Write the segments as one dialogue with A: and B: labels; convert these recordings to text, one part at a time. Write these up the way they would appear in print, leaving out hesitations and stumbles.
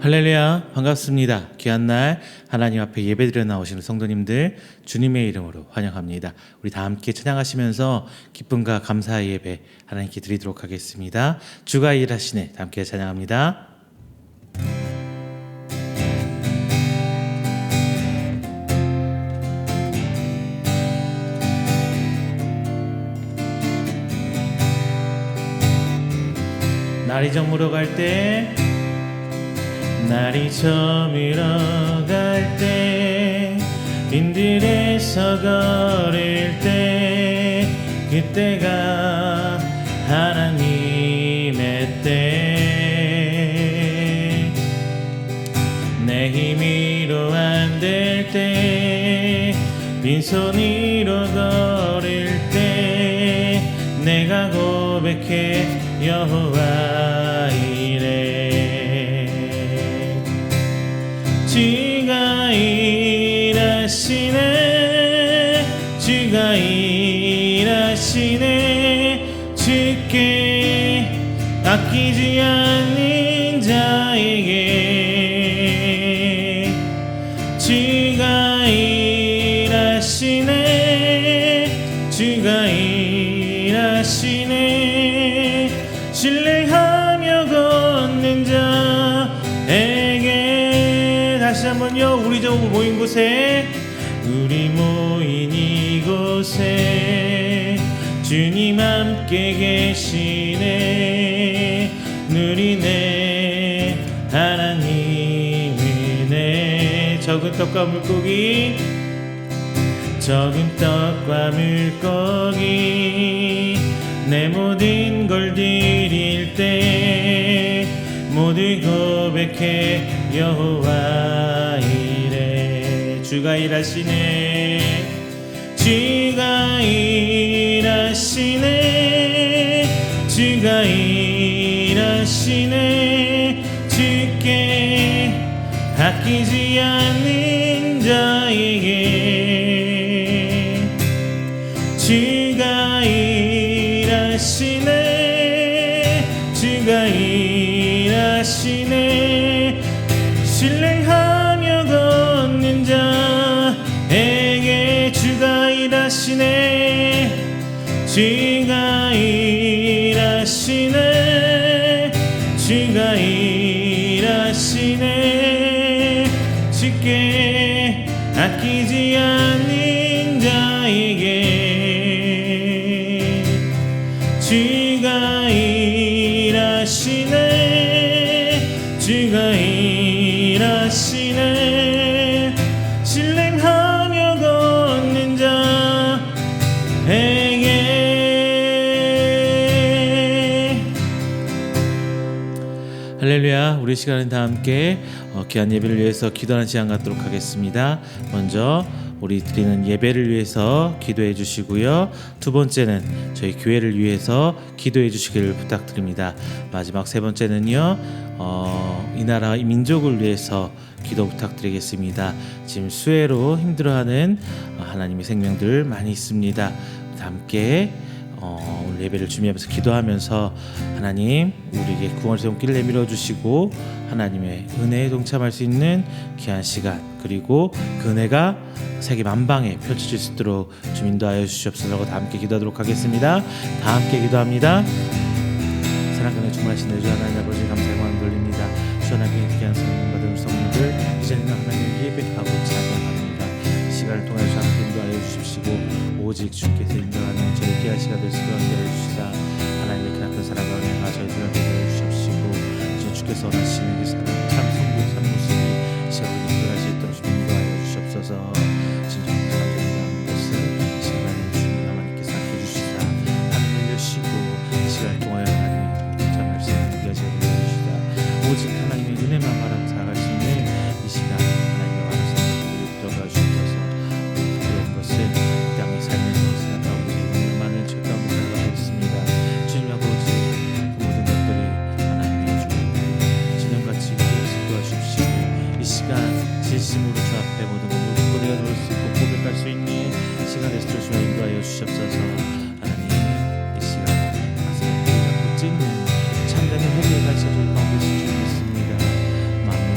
A: 할렐루야, 반갑습니다. 귀한 날 하나님 앞에 예배드려 나오시는 성도님들 주님의 이름으로 환영합니다. 우리 다 함께 찬양하시면서 기쁨과 감사의 예배 하나님께 드리도록 하겠습니다. 주가 일하시네, 다 함께 찬양합니다. 날이 저물어 갈때 날이 저물어 갈 때 빈들에서 걸을 때 그때가 하나님의 때 내 힘으로 안 될 때 빈손으로 걸을 때 내가 고백해 여호와 이래 주가 일하시네 주가 일하시네 주께 아끼지 않는 자에게 주가 일하시네 주가 일하시네 신뢰하며 걷는 자에게 다시 한번요. 우리 저 모인 곳에 우리 모인 이곳에 주님 함께 계시네 누리네 하나님 은혜 적은 떡과 물고기 적은 떡과 물고기 내 모든 걸 드릴 때 모두 고백해 여호와 이래 주가 일하시네 주가 일하시네 주가 일하시네 주께 아끼지 않는 자에게 주가 일하시네 주가 일하시네 신뢰하며 걷는 자에게 주가 일하시네 주가 일하시네 주가 일하시네 주께 아끼지 않는 자에게 주가 일하시네 주가 일하시네 신뢰하며 걷는 자에게 할렐루야. 우리 시간은 다 함께 귀한 예배를 위해서 기도하는 시간 갖도록 하겠습니다. 먼저 우리 드리는 예배를 위해서 기도해 주시고요. 두 번째는 저희 교회를 위해서 기도해 주시기를 부탁드립니다. 마지막 세 번째는요, 이 나라 이 민족을 위해서 기도 부탁드리겠습니다. 지금 수해로 힘들어하는 하나님의 생명들 많이 있습니다. 함께 오늘 예배를 준비하면서 기도하면서 하나님 우리에게 구원의 손길을 내밀어 주시고 하나님의 은혜에 동참할 수 있는 귀한 시간 그리고 그 은혜가 세계 만방에 펼쳐질 수 있도록 좀 인도하여 주시옵소서. 다 함께 기도하도록 하겠습니다. 다 함께 기도합니다. 사랑하는 충만하신 주 하나님 아버지 감사의 마음 돌립니다. 주 하나님께 귀한 성령 받은 성령들 이제는 하나님 예배하고 찬양합니다. 시간을 통해 주 함께 인도하여 주십시고 오직 주께서 인도하는 저희 귀한 시간 될 수 있도록 하여 주시사 하나님의 크나큰 사랑과 은혜가 저희들을 인도하여 주십시고 이제 주께서 원하시는 그 사랑 참 성부 참 모습이 시간을 인도할 수 있도록 좀 인도하여 주시옵소서. 진정 감사드리는 것은 시간을 주님 하나님께서 함께 주시사 하늘을 여시고 시간을 통하여 하나님 참 말씀을 여지어 주시다 오직 하나님의 은혜만 바라고 살아갈 수 있는 이 시간 하나님의 말씀 들어가 주셔서 그런 것을 땅에 살면서 생각하고 우리 많은 죄 가운데 살아가고 있습니다. 주님 아버지 그 모든 것들이 하나님의 주님을 지금같이 위해서 도와주십시오. 이 시간 진심으로 주 앞에 모든 것 무릎 꿇어 놓을 수 있고 고백할 수 있는 시간에 주여 인도하여 주시옵소서. 하나님 이 시간 가슴을 붙잡고 찢는 참된 회개의 갈채를 가운데 주시겠습니다. 마음을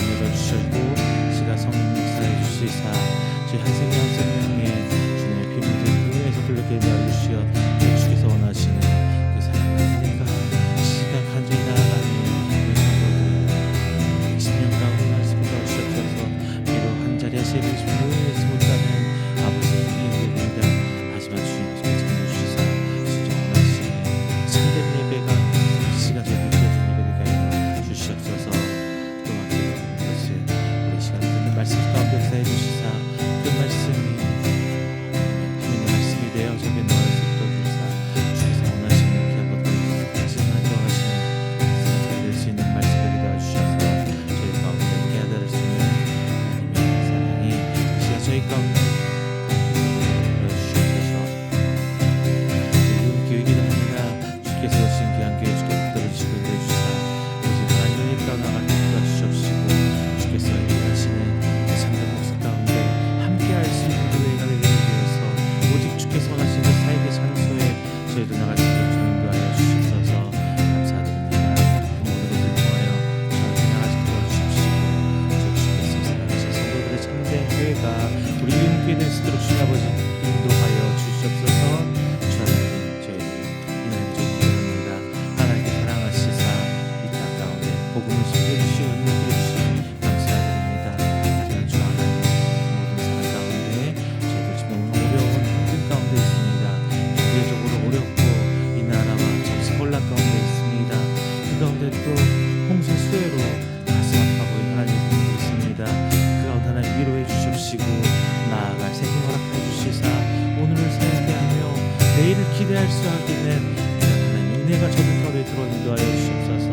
A: 지배할 수 있는 하나님 은혜가 저들 가운데 들어 인도하여 주시옵소서.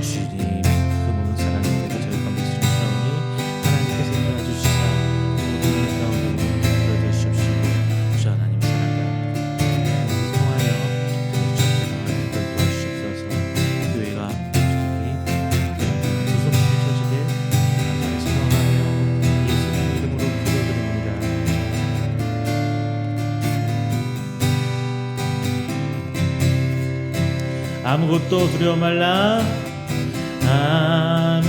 A: 주님, 그 모든 사랑을 우리가 저희 가운데 주시오니 하나님께서 인도해 주시사 모든 일 가운데 인도해 주시옵시고 주 하나님 사랑과 통하여 저희 도와주시옵소서. 교회가 두손 펼쳐지게 간절히 소망하며 예수님 이름으로 기도드립니다. 아무것도 두려워 말라. 아무것도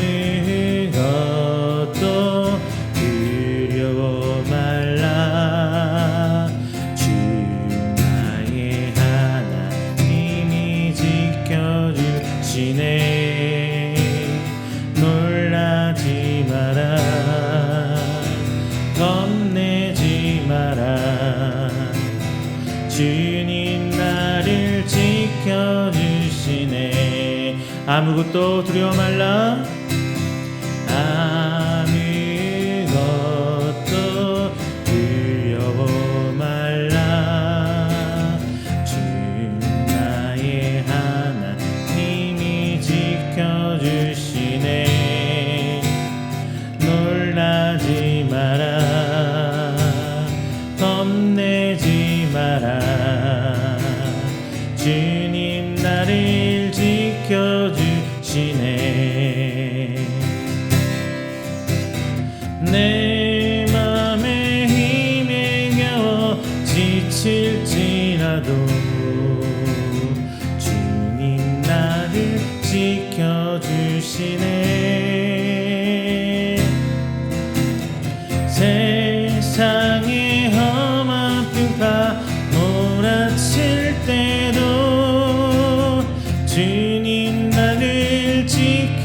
A: 두려워 말라. 주 나의 하나님이 지켜주시네. 놀라지 마라. 겁내지 마라. 주님 나를 지켜주시네. 아무것도 두려워 말라. 아무것도 두려워 말라. 주 나의 하나님이 지켜주시네. 놀라지 마라. 겁내지 마라. 주님 나를 지켜주시네. 내 맘에 힘에 겨워 지칠지라도 주님 나를 지켜주시네. 세상의 험한 풍파 몰아칠 때도 주님 나를 지켜주시네.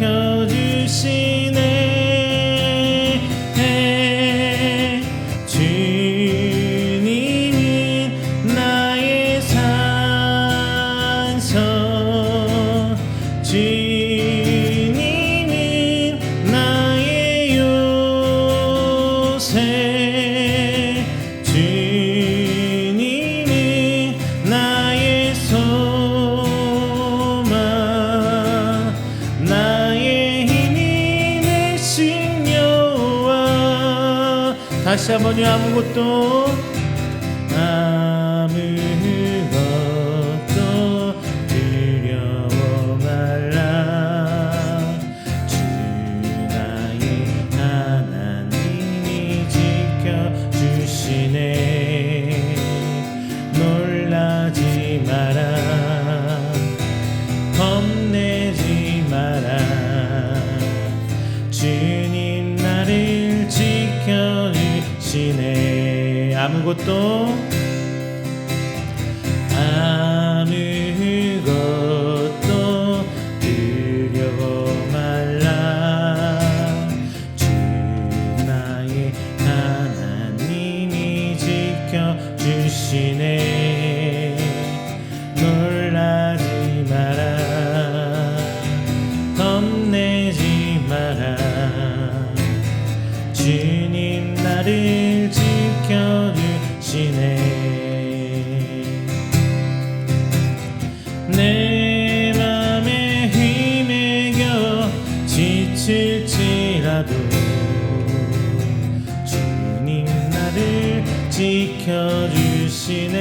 A: 주님은 나의 산성, 주님은 나의 요새, 주님은 나의 소망, 나의 힘이 되신 여호와. 다시 한번요. 아무것도 두려워 말라. 주 나의 하나님이 지켜주시네. 놀라지 마라. 겁내지 마라. 주님 나를 지켜주시네. 아무것도 두려워 말라. 주 나의 하나님이 지켜주시네. 놀라지 마라. 겁내지 마라. 주님 나를 지켜주시네. 내 맘에 힘에 겨워 지칠지라도 주님 나를 지켜주시네.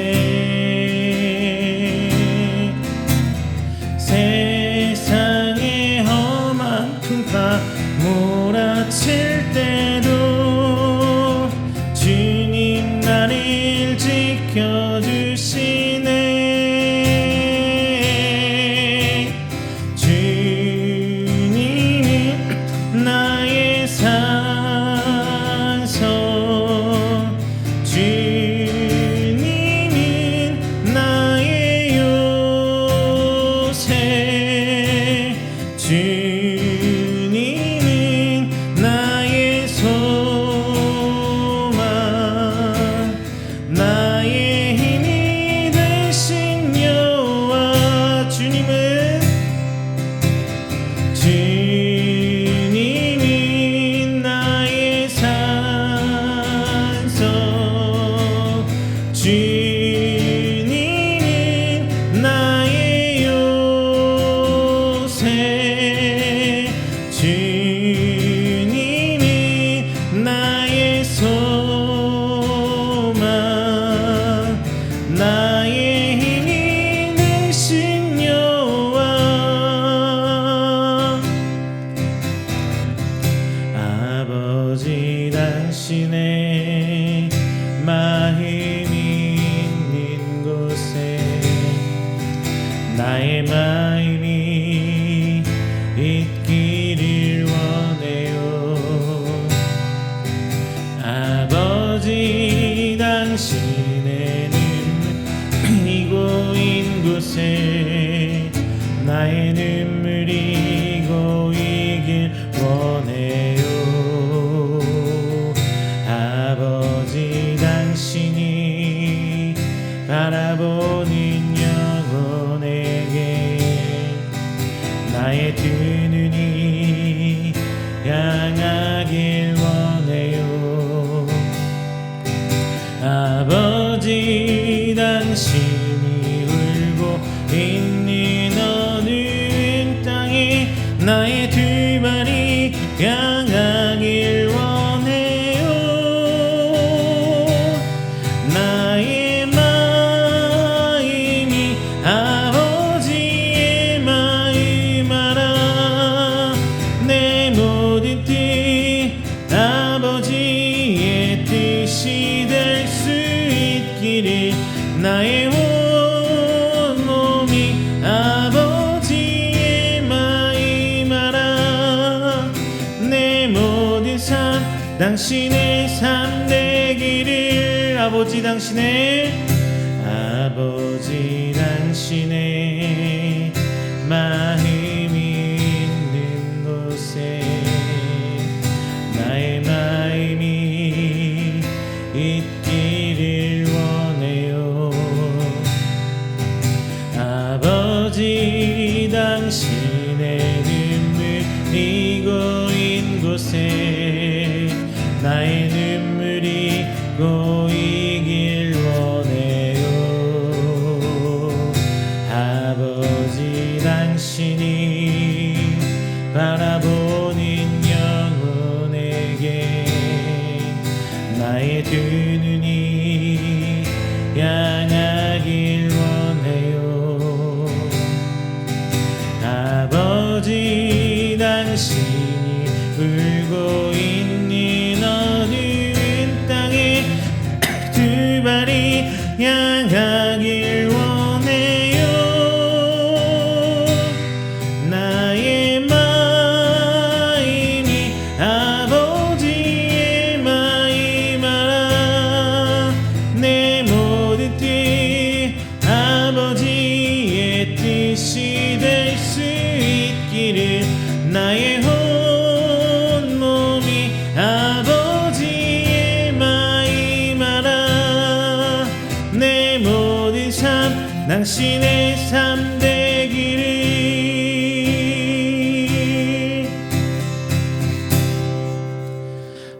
A: 세상의 험한 풍파 몰아칠 때도 주님 나를 지켜주시네. 주님은 나의 산성, 주님은 나의 요새, 주님은 나의 소망, 나의 힘이 되신 여호와. 주님은 나의 산성, 주님은 나의 힘이 되신 여호와 아버지 당신의 마음이 있는 곳에 나의 마음이 있기를 원해요. 아버지 당신의 눈물이 고인 곳에 나의 눈물이 고이길 원해요. 아버지 당신이 바라보는 영혼에게 나의 두 눈이 향하길 원해요. 아버지 당신이 울고 있는 어느 땅에 나의 두 발이 향하길 원해요. 나의 마음이 아버지의 마음 알아. 내 모든 뜻 아버지의 뜻이 될 수 있기를 나의 온 몸이 아버지의 마음 알아. 내 모든 삶 당신의 삶 되기를. 아버지 당신의 마음이 있는 곳에 나의 마음이 있기를 원해요. 아버지 당신의 눈물이 고인 곳에 나의 눈물이 고이길 원해요. 아버지 당신이 바라보는 영혼에게 나의 두 눈이 향하길 원해요. 아버지 당신이 울고 있는 어두운 땅에 두 발이 향하길 원해요. 나의 마음이 아버지의 마음 알아. 내 모든 뜻 아버지의 뜻이 될 수 있기를. 나의 온 몸이 아버지의 마음 알아. 내 모든 삶 당신의 삶 되기를.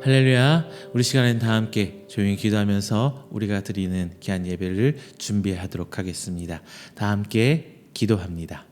A: 할렐루야. 우리 시간엔 다 함께 조용히 기도하면서 우리가 드리는 귀한 예배를 준비하도록 하겠습니다. 다 함께 기도합니다.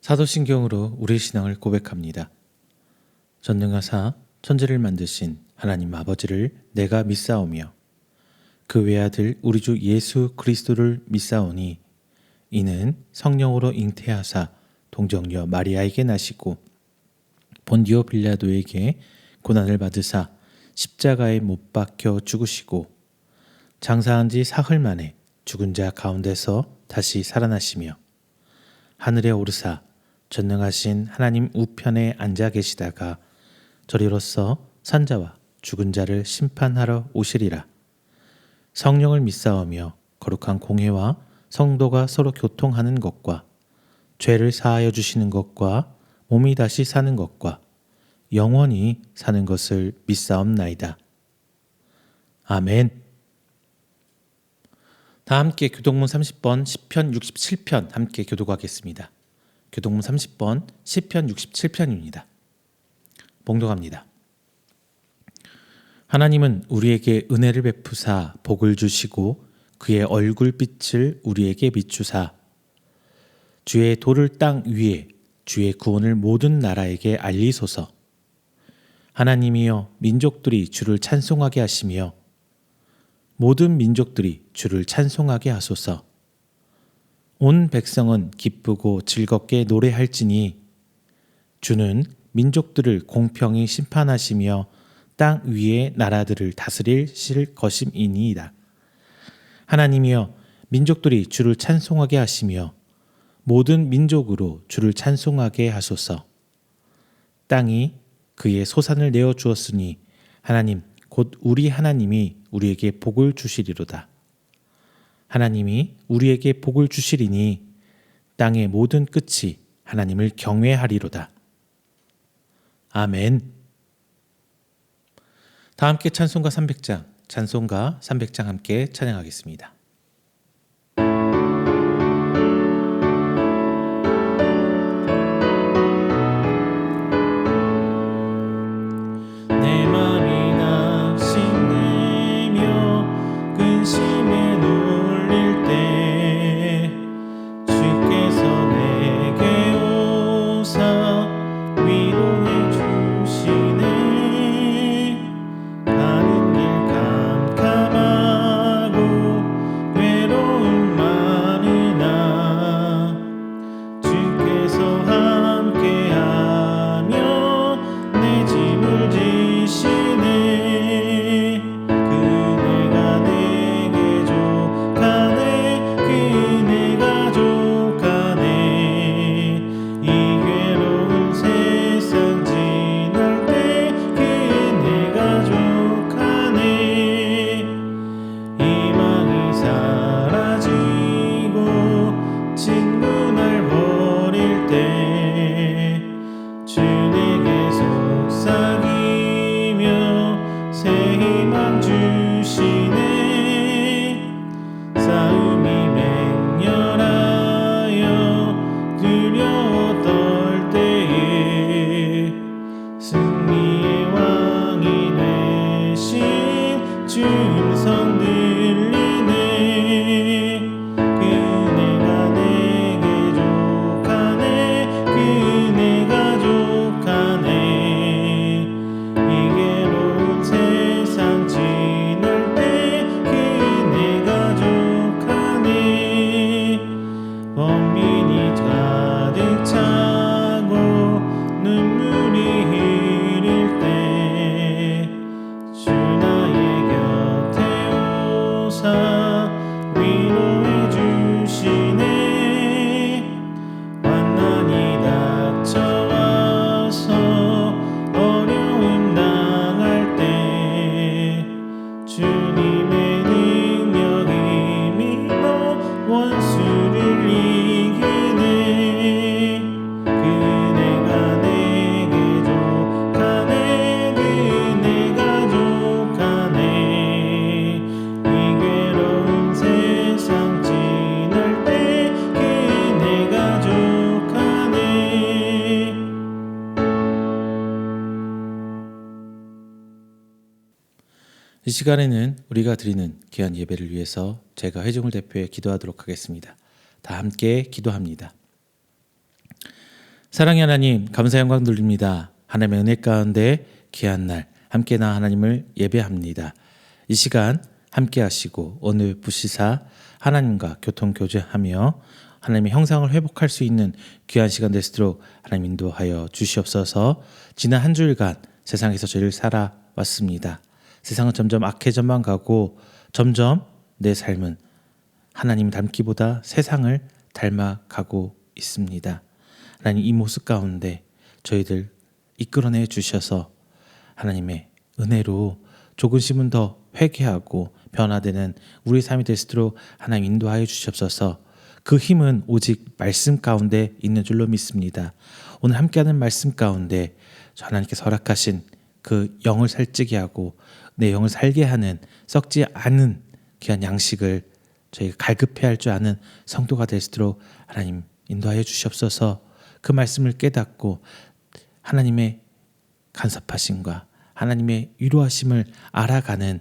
A: 사도신경으로 우리의 신앙을 고백합니다. 전능하사 천지를 만드신 하나님 아버지를 내가 믿사오며 그 외아들 우리 주 예수 그리스도를 믿사오니 이는 성령으로 잉태하사 동정녀 마리아에게 나시고 본디오 빌라도에게 고난을 받으사 십자가에 못 박혀 죽으시고 장사한 지 사흘 만에 죽은 자 가운데서 다시 살아나시며 하늘에 오르사 전능하신 하나님 우편에 앉아 계시다가 저리로서 산자와 죽은 자를 심판하러 오시리라. 성령을 믿사오며 거룩한 공회와 성도가 서로 교통하는 것과 죄를 사하여 주시는 것과 몸이 다시 사는 것과 영원히 사는 것을 믿사옵나이다. 아멘. 다 함께 교동문 30번 시편 67편 함께 교독하겠습니다. 교동문 30번 시편 67편입니다. 봉독합니다. 하나님은 우리에게 은혜를 베푸사 복을 주시고 그의 얼굴빛을 우리에게 비추사 주의 도를 땅 위에 주의 구원을 모든 나라에게 알리소서. 하나님이여 민족들이 주를 찬송하게 하시며 모든 민족들이 주를 찬송하게 하소서. 온 백성은 기쁘고 즐겁게 노래할지니 주는 민족들을 공평히 심판하시며 땅 위의 나라들을 다스리실 것임이니이다. 하나님이여 민족들이 주를 찬송하게 하시며 모든 민족으로 주를 찬송하게 하소서. 땅이 그의 소산을 내어 주었으니 하나님 곧 우리 하나님이 우리에게 복을 주시리로다. 하나님이 우리에게 복을 주시리니 땅의 모든 끝이 하나님을 경외하리로다. 아멘. 다 함께 찬송가 300장, 찬송가 300장 함께 찬양하겠습니다. 내 맘이 낙심되며 근심에 놀릴 때 주께서 내게 오사 위로해 주시네. 가는 길 캄캄하고 외로움 많으나 주께서 함께하며 내 짐을 지시네. 그네가 내게 족하네. 그네가 족하네. 이 괴로운 세상 지날 때 그네가 족하네. 희망이 사라지고 친구 날 버릴 때 주 내게 속삭이며 새 희망 주시네. 싸움이 맹렬하여 두려워 떨 때에 승리의 왕이 되신 주 음성 들리네. 그네가 내게 족하네. 그네가 족하네. 이 괴로운 세상 지날 때 그네가 족하네. 범민이 가득 차고 눈물이 흐릴 때 주 나의 곁에 오사 위로해 주시네. 환난이 닥쳐와서 어려움 당할 때 주님의 능력이 믿어 원수를 이기네. 그네가 내게 족하네. 그네가 족하네. 이 괴로운 세상 지날 때 그네가 족하네. 이 시간에는 우리가 드리는 귀한 예배를 위해서 제가 회중을 대표해 기도하도록 하겠습니다. 다 함께 기도합니다. 사랑의 하나님, 감사 영광 돌립니다. 하나님의 은혜 가운데 귀한 날 함께나 하나님을 예배합니다. 이 시간 함께 하시고 오늘 부시사 하나님과 교통 교제하며 하나님의 형상을 회복할 수 있는 귀한 시간 될 수 있도록 하나님 인도하여 주시옵소서. 지난 한 주일간 세상에서 저희를 살아왔습니다. 세상은 점점 악해져만 가고 점점 내 삶은 하나님 닮기보다 세상을 닮아가고 있습니다. 하나님, 이 모습 가운데 저희들 이끌어내 주셔서 하나님의 은혜로 조금씩은 더 회개하고 변화되는 우리 삶이 될 수 있도록 하나님 인도하여 주시옵소서. 그 힘은 오직 말씀 가운데 있는 줄로 믿습니다. 오늘 함께하는 말씀 가운데 하나님께서 허락하신 그 영을 살찌게 하고 내 영을 살게 하는 썩지 않은 귀한 양식을 저희가 갈급해야 할 줄 아는 성도가 될 수 있도록 하나님 인도하여 주시옵소서. 그 말씀을 깨닫고 하나님의 간섭하심과 하나님의 위로하심을 알아가는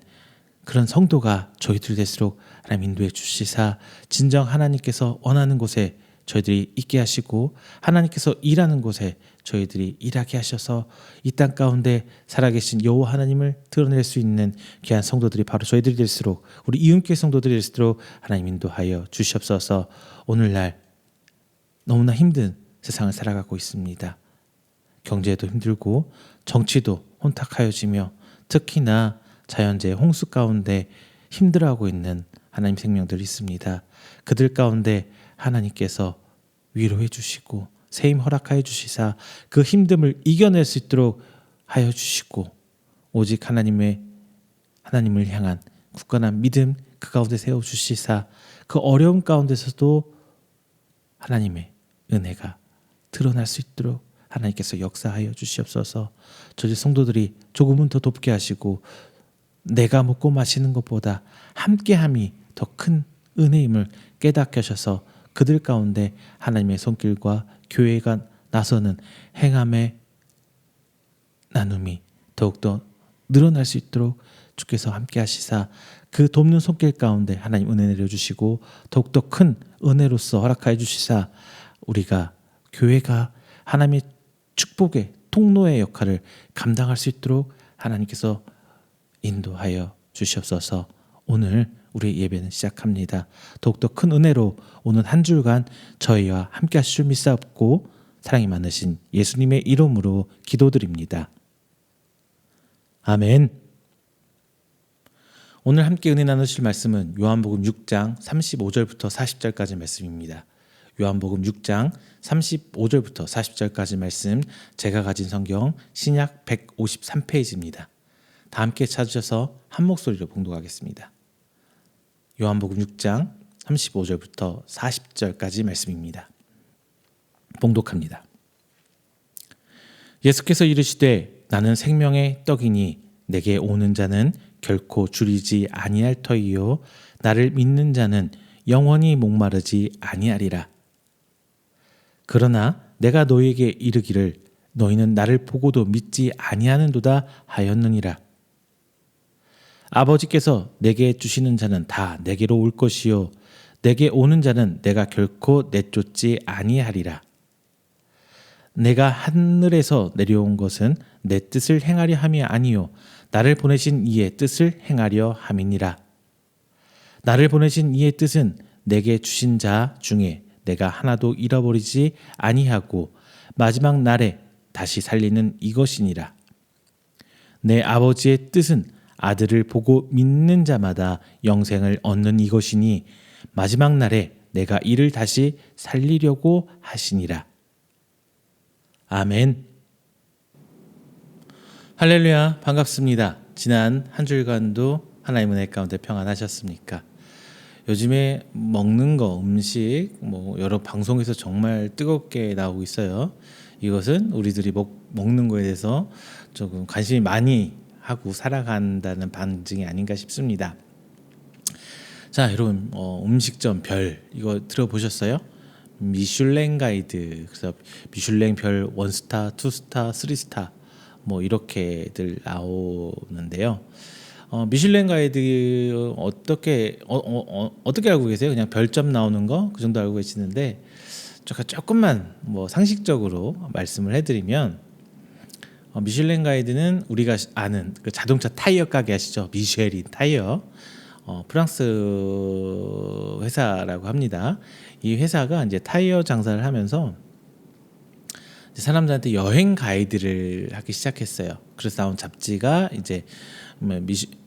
A: 그런 성도가 저희들 될수록 하나님 인도해 주시사 진정 하나님께서 원하는 곳에 저희들이 있게 하시고 하나님께서 일하는 곳에 저희들이 일하게 하셔서 이 땅 가운데 살아계신 여호와 하나님을 드러낼 수 있는 귀한 성도들이 바로 저희들이 될수록 우리 이음교회 성도들이 될수록 하나님 인도하여 주시옵소서. 오늘날 너무나 힘든 세상을 살아가고 있습니다. 경제도 힘들고 정치도 혼탁하여지며 특히나 자연재해 홍수 가운데 힘들어하고 있는 하나님 생명들이 있습니다. 그들 가운데 하나님께서 위로해 주시고 세임 허락하여 주시사 그 힘듦을 이겨낼 수 있도록 하여 주시고 오직 하나님을 향한 굳건한 믿음 그 가운데 세워 주시사 그 어려움 가운데서도 하나님의 은혜가 드러날 수 있도록 하나님께서 역사하여 주시옵소서. 저희 성도들이 조금은 더 돕게 하시고 내가 먹고 마시는 것보다 함께함이 더 큰 은혜임을 깨닫게 하셔서 그들 가운데 하나님의 손길과 교회가 나서는 행함의 나눔이 더욱더 늘어날 수 있도록 주께서 함께 하시사 그 돕는 손길 가운데 하나님 은혜 내려주시고 더욱더 큰 은혜로서 허락하여 주시사 우리가 교회가 하나님의 축복의 통로의 역할을 감당할 수 있도록 하나님께서 인도하여 주시옵소서. 오늘 우리의 예배는 시작합니다. 더욱더 큰 은혜로 오늘 한 주간 저희와 함께 하실 줄 믿사옵고 사랑이 많으신 예수님의 이름으로 기도드립니다. 아멘. 오늘 함께 은혜 나누실 말씀은 요한복음 6장 35절부터 40절까지 말씀입니다. 요한복음 6장 35절부터 40절까지 말씀, 제가 가진 성경 신약 153페이지입니다. 다 함께 찾으셔서 한 목소리로 봉독하겠습니다. 요한복음 6장 35절부터 40절까지 말씀입니다. 봉독합니다. 예수께서 이르시되 나는 생명의 떡이니 내게 오는 자는 결코 줄이지 아니할 터이요 나를 믿는 자는 영원히 목마르지 아니하리라. 그러나 내가 너희에게 이르기를 너희는 나를 보고도 믿지 아니하는도다 하였느니라. 아버지께서 내게 주시는 자는 다 내게로 올 것이요 내게 오는 자는 내가 결코 내쫓지 아니하리라. 내가 하늘에서 내려온 것은 내 뜻을 행하려 함이 아니요 나를 보내신 이의 뜻을 행하려 함이니라. 나를 보내신 이의 뜻은 내게 주신 자 중에 내가 하나도 잃어버리지 아니하고 마지막 날에 다시 살리는 이것이니라. 내 아버지의 뜻은 아들을 보고 믿는 자마다 영생을 얻는 이것이니 마지막 날에 내가 이를 다시 살리려고 하시니라. 아멘. 할렐루야, 반갑습니다. 지난 한 주일간도 하나님의 은혜 가운데 평안하셨습니까? 요즘에 먹는 거, 음식, 여러 방송에서 정말 뜨겁게 나오고 있어요. 이것은 우리들이 먹는 거에 대해서 조금 관심이 많이 하고 살아간다는 반증이 아닌가 싶습니다. 자, 여러분, 음식점 별 이거 들어보셨어요? 미슐랭 가이드, 그래서 미슐랭 별 1스타, 2스타, 3스타 이렇게들 나오는데요. 미슐랭 가이드 어떻게 알고 계세요? 그냥 별점 나오는 거 그 정도 알고 계시는데 제가 조금만 뭐 상식적으로 말씀을 해드리면 미슐랭 가이드는 우리가 아는 그 자동차 타이어 가게 아시죠? 미쉐린 타이어. 프랑스 회사라고 합니다. 이 회사가 이제 타이어 장사를 하면서 이제 사람들한테 여행 가이드를 하기 시작했어요. 그래서 나온 잡지가 이제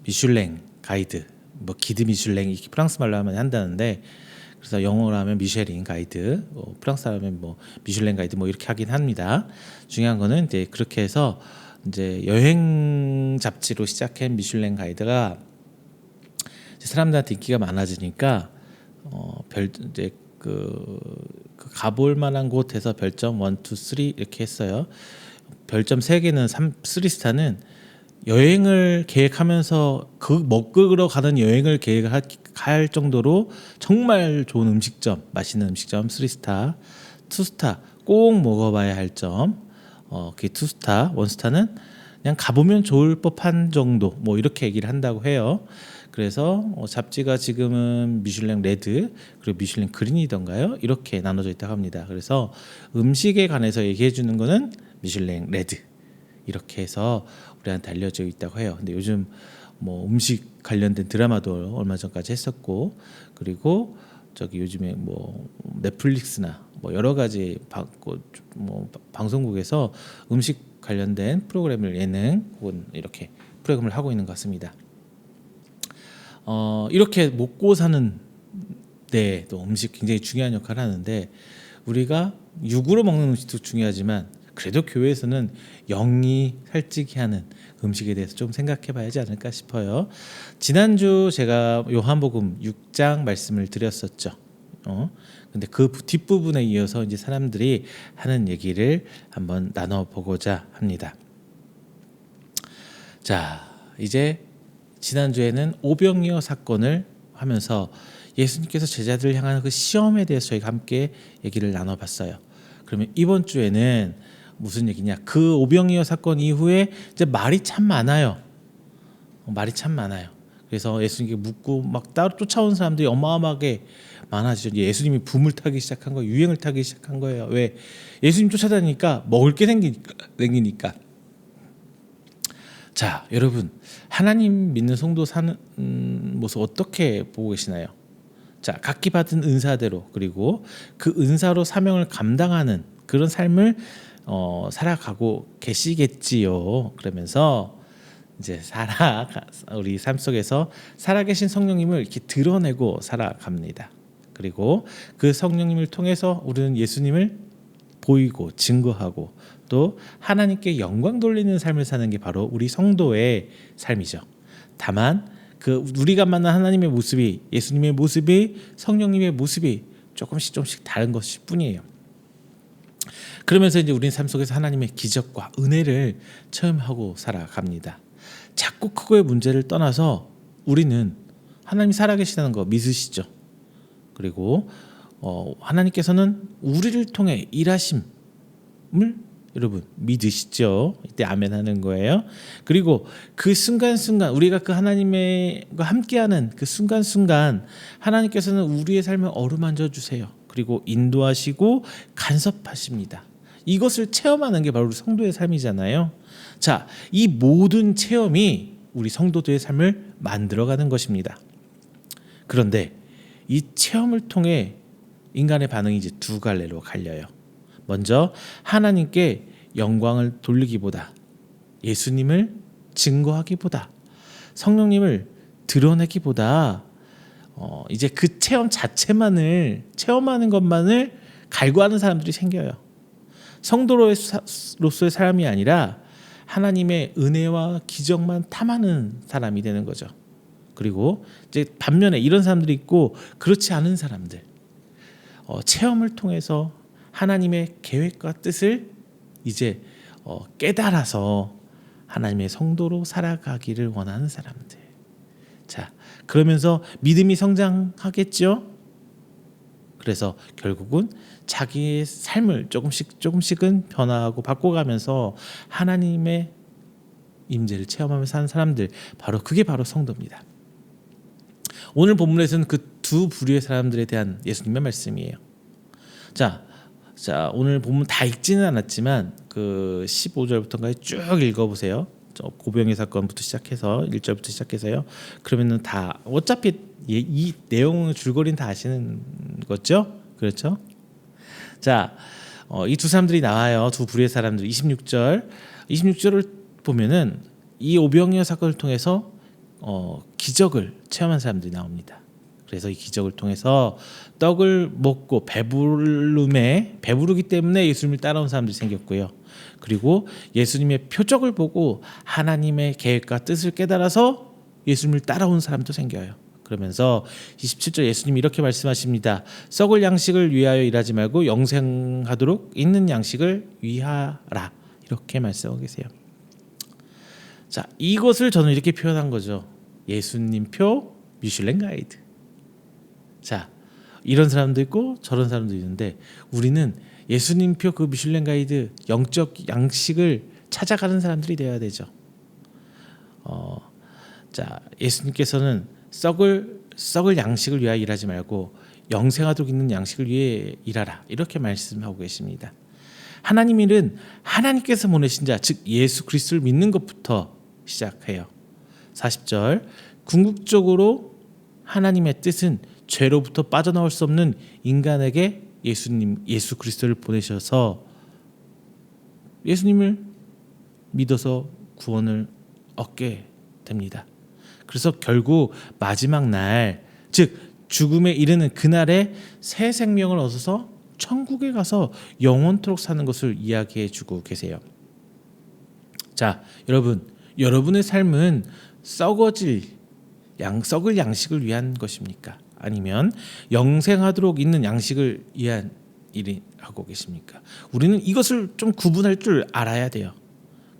A: 미슐랭 가이드, 뭐 기드 미슐랭, 이렇게 프랑스 말로 하면 한다는데, 그래서 영어로 하면 미쉐린 가이드, 프랑스어로 하면 뭐 미슐랭 가이드 뭐 이렇게 하긴 합니다. 중요한 거는 이제 그렇게 해서 이제 여행 잡지로 시작한 미슐랭 가이드가 이제 사람들한테 인기가 많아지니까 이제 그 가볼 만한 곳에서 별점 1, 2, 3 이렇게 했어요. 별점 3개는 3스타는 여행을 계획하면서 그 먹으러 가는 여행을 계획할 정도로 정말 좋은 음식점, 맛있는 음식점 3스타, 2스타 꼭 먹어봐야 할 점, 그게 2스타, 1스타는 그냥 가보면 좋을 법한 정도, 뭐 이렇게 얘기를 한다고 해요. 그래서 잡지가 지금은 미슐랭 레드 그리고 미슐랭 그린이던가요? 이렇게 나눠져 있다고 합니다. 그래서 음식에 관해서 얘기해 주는 거는 미슐랭 레드 이렇게 해서 우리한테 알려져 있다고 해요. 근데 요즘 뭐 음식 관련된 드라마도 얼마 전까지 했었고, 그리고 저기 요즘에 뭐 넷플릭스나 뭐 여러 가지 방송국에서 음식 관련된 프로그램을, 예능 혹은 이렇게 프로그램을 하고 있는 것 같습니다. 이렇게 먹고 사는 데 또 음식 굉장히 중요한 역할을 하는데, 우리가 육으로 먹는 음식도 중요하지만 그래도 교회에서는 영이 살찌게 하는 음식에 대해서 좀 생각해 봐야지 않을까 싶어요. 지난주 제가 요한복음 6장 말씀을 드렸었죠. 근데 그 뒷부분에 이어서 이제 사람들이 하는 얘기를 한번 나눠보고자 합니다. 자, 이제 지난주에는 오병이어 사건을 하면서 예수님께서 제자들을 향하는 그 시험에 대해서 저희가 함께 얘기를 나눠봤어요. 그러면 이번 주에는 무슨 얘기냐? 그 오병이어 사건 이후에 이제 말이 참 많아요. 말이 참 많아요. 그래서 예수님께 묻고 막 따로 쫓아온 사람들이 어마어마하게 많아지죠. 예수님이 붐을 타기 시작한 거예요. 유행을 타기 시작한 거예요. 왜? 예수님 쫓아다니니까 먹을 게 생기니까. 자, 여러분, 하나님 믿는 성도 사는 모습 어떻게 보고 계시나요? 자, 각기 받은 은사대로, 그리고 그 은사로 사명을 감당하는 그런 삶을 살아가고 계시겠지요. 그러면서 이제 우리 삶 속에서 살아계신 성령님을 이렇게 드러내고 살아갑니다. 그리고 그 성령님을 통해서 우리는 예수님을 보이고 증거하고 또 하나님께 영광 돌리는 삶을 사는 게 바로 우리 성도의 삶이죠. 다만 그 우리가 만난 하나님의 모습이, 예수님의 모습이, 성령님의 모습이 조금씩 다른 것일 뿐이에요. 그러면서 이제 우리는 삶 속에서 하나님의 기적과 은혜를 체험하고 살아갑니다. 작고 크고의 문제를 떠나서 우리는 하나님이 살아계시다는 거 믿으시죠? 그리고 하나님께서는 우리를 통해 일하심을 여러분 믿으시죠? 이때 아멘 하는 거예요. 그리고 그 순간순간 우리가 그 하나님과 함께하는 그 순간순간 하나님께서는 우리의 삶을 어루만져 주세요. 그리고 인도하시고 간섭하십니다. 이것을 체험하는 게 바로 우리 성도의 삶이잖아요. 자, 이 모든 체험이 우리 성도들의 삶을 만들어가는 것입니다. 그런데 이 체험을 통해 인간의 반응이 이제 두 갈래로 갈려요. 먼저 하나님께 영광을 돌리기보다, 예수님을 증거하기보다, 성령님을 드러내기보다 이제 그 체험 자체만을 체험하는 것만을 갈구하는 사람들이 생겨요. 성도로서의 삶이 아니라 하나님의 은혜와 기적만 탐하는 사람이 되는 거죠. 그리고 이제 반면에 이런 사람들이 있고, 그렇지 않은 사람들, 체험을 통해서 하나님의 계획과 뜻을 이제 깨달아서 하나님의 성도로 살아가기를 원하는 사람들. 자, 그러면서 믿음이 성장하겠죠. 그래서 결국은 자기의 삶을 조금씩은 변화하고 바꿔가면서 하나님의 임재를 체험하면서 사는 사람들, 그게 바로 성도입니다. 오늘 본문에서는 그 두 부류의 사람들에 대한 예수님의 말씀이에요. 자, 자, 오늘 본문 다 읽지는 않았지만 그 15절부터까지 쭉 읽어보세요. 저 고병의 사건부터 시작해서 1절부터 시작해서요. 그러면은 다 어차피 이 내용 줄거리는 다 아시는 거죠? 그렇죠? 자, 이 두 사람들이 나와요. 두 부류의 사람들. 26절을 보면은 이 오병이어 사건을 통해서 기적을 체험한 사람들이 나옵니다. 그래서 이 기적을 통해서 떡을 먹고 배부르기 때문에 예수님을 따라온 사람들이 생겼고요. 그리고 예수님의 표적을 보고 하나님의 계획과 뜻을 깨달아서 예수님을 따라온 사람도 생겨요. 그러면서 27절 예수님이 이렇게 말씀하십니다. 썩을 양식을 위하여 일하지 말고 영생하도록 있는 양식을 위하라. 이렇게 말씀하고 계세요. 자, 이것을 저는 이렇게 표현한 거죠. 예수님표 미슐랭 가이드. 자, 이런 사람도 있고 저런 사람도 있는데 우리는 예수님표 그 미슐랭 가이드 영적 양식을 찾아가는 사람들이 되어야 되죠. 자, 예수님께서는 썩을 양식을 위하여 일하지 말고 영생하도록 있는 양식을 위해 일하라. 이렇게 말씀하고 계십니다. 하나님 일은 하나님께서 보내신 자, 즉 예수 그리스도를 믿는 것부터 시작해요. 40절 궁극적으로 하나님의 뜻은 죄로부터 빠져나올 수 없는 인간에게 예수 그리스도를 보내셔서 예수님을 믿어서 구원을 얻게 됩니다. 그래서 결국 마지막 날, 즉 죽음에 이르는 그날에 새 생명을 얻어서 천국에 가서 영원토록 사는 것을 이야기해 주고 계세요. 자, 여러분의 삶은 썩을 양식을 위한 것입니까? 아니면 영생하도록 있는 양식을 위한 일이 하고 계십니까? 우리는 이것을 좀 구분할 줄 알아야 돼요.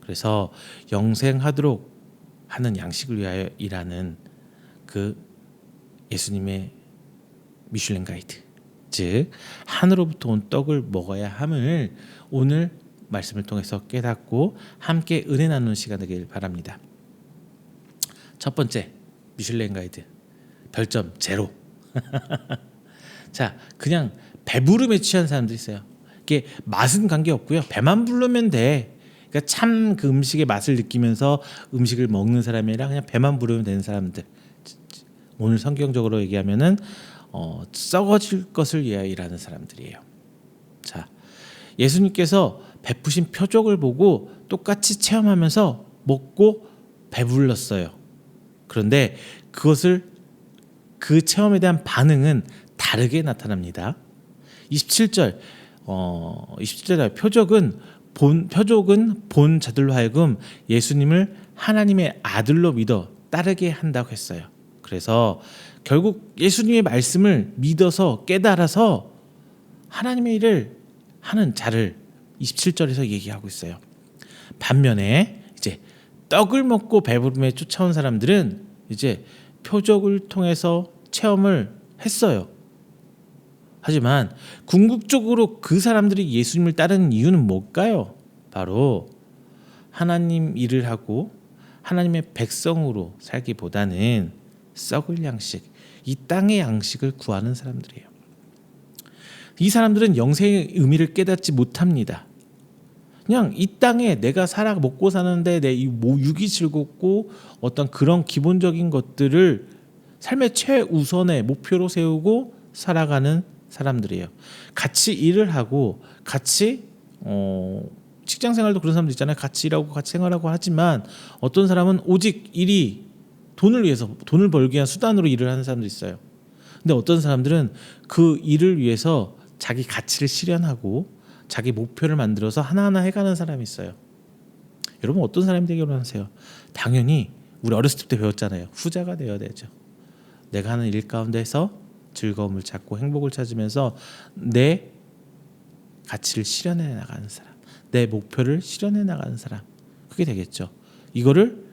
A: 그래서 영생하도록 하는 양식을 위하여 일하는 그 예수님의 미슐랭 가이드, 즉 하늘로부터 온 떡을 먹어야 함을 오늘 말씀을 통해서 깨닫고 함께 은혜 나누는 시간 되길 바랍니다. 첫 번째 미슐랭 가이드 별점 0. 자, 그냥 배부름에 취한 사람들이 있어요. 이게 맛은 관계없고요. 배만 부르면 돼. 그러니까 참 그 음식의 맛을 느끼면서 음식을 먹는 사람이 아니라 그냥 배만 부르면 되는 사람들. 오늘 성경적으로 얘기하면은 썩어질 것을 위하여 일하는 사람들이에요. 자, 예수님께서 베푸신 표적을 보고 똑같이 체험하면서 먹고 배불렀어요. 그런데 그 체험에 대한 반응은 다르게 나타납니다. 27절 표적은 본 자들로 하여금 예수님을 하나님의 아들로 믿어 따르게 한다고 했어요. 그래서 결국 예수님의 말씀을 믿어서 깨달아서 하나님의 일을 하는 자를 27절에서 얘기하고 있어요. 반면에 이제 떡을 먹고 배부름에 쫓아온 사람들은 이제 표적을 통해서 체험을 했어요. 하지만 궁극적으로 그 사람들이 예수님을 따르는 이유는 뭘까요? 바로 하나님 일을 하고 하나님의 백성으로 살기보다는 썩을 양식, 이 땅의 양식을 구하는 사람들이에요. 이 사람들은 영생의 의미를 깨닫지 못합니다. 그냥 이 땅에 내가 먹고 사는데 내 육이 즐겁고 어떤 그런 기본적인 것들을 삶의 최우선의 목표로 세우고 살아가는 사람들이에요. 같이 일을 하고 같이 직장 생활도 그런 사람들 있잖아요. 같이 일하고 같이 생활하고 하지만 어떤 사람은 오직 일이 돈을 위해서, 돈을 벌기 위한 수단으로 일을 하는 사람도 있어요. 근데 어떤 사람들은 그 일을 위해서 자기 가치를 실현하고 자기 목표를 만들어서 하나하나 해가는 사람이 있어요. 여러분 어떤 사람이 되기로 하세요? 당연히 우리 어렸을 때 배웠잖아요. 후자가 되어야 되죠. 내가 하는 일 가운데서 즐거움을 찾고 행복을 찾으면서 내 가치를 실현해 나가는 사람, 내 목표를 실현해 나가는 사람, 그게 되겠죠. 이거를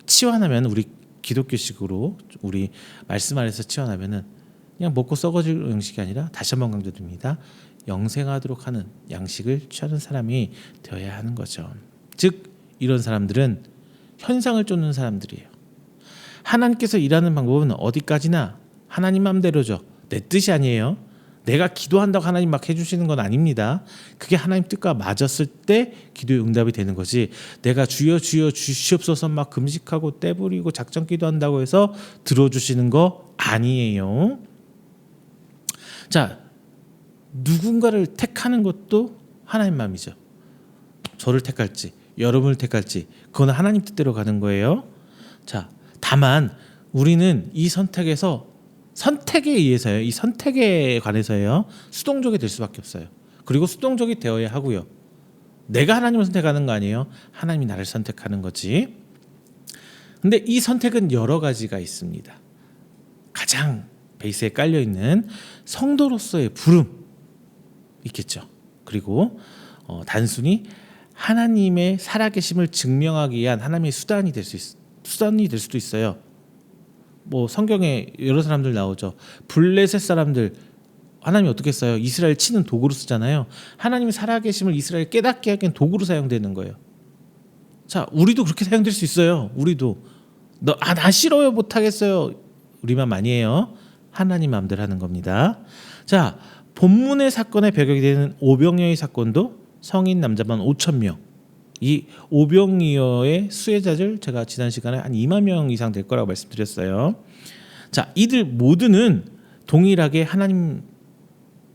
A: 치환하면 우리 기독교식으로 우리 말씀 안에서 치환하면은 그냥 먹고 썩어질 양식이 아니라 다시 한번 강조드립니다. 영생하도록 하는 양식을 취하는 사람이 되어야 하는 거죠. 즉 이런 사람들은 현상을 쫓는 사람들이에요. 하나님께서 일하는 방법은 어디까지나 하나님 맘대로죠. 내 뜻이 아니에요. 내가 기도한다고 하나님 막 해주시는 건 아닙니다. 그게 하나님 뜻과 맞았을 때 기도의 응답이 되는 거지, 내가 주여 주여 주시옵소서 막 금식하고 떼부리고 작정 기도한다고 해서 들어주시는 거 아니에요. 자, 누군가를 택하는 것도 하나님 마음이죠. 저를 택할지 여러분을 택할지 그건 하나님 뜻대로 가는 거예요. 자, 다만 우리는 이 선택에 의해서요, 이 선택에 관해서요, 수동적이 될 수밖에 없어요. 그리고 수동적이 되어야 하고요. 내가 하나님을 선택하는 거 아니에요. 하나님이 나를 선택하는 거지. 근데 이 선택은 여러 가지가 있습니다. 가장 베이스에 깔려 있는 성도로서의 부름 있겠죠. 그리고 단순히 하나님의 살아계심을 증명하기 위한 하나님의 수단이 될 수도 있어요. 뭐 성경에 여러 사람들 나오죠. 블레셋 사람들 하나님이 어떻게 써요? 이스라엘 치는 도구로 쓰잖아요. 하나님의 살아계심을 이스라엘 깨닫게 하기엔 도구로 사용되는 거예요. 자, 우리도 그렇게 사용될 수 있어요. 우리도 나 싫어요, 못하겠어요, 우리만 많이 해요. 하나님 마음대로 하는 겁니다. 자, 본문의 사건의 배경이 되는 오병이어의 사건도 성인 남자만 5,000명, 이 오병이어의 수혜자들 제가 지난 시간에 한 2만 명 이상 될 거라고 말씀드렸어요. 자, 이들 모두는 동일하게 하나님,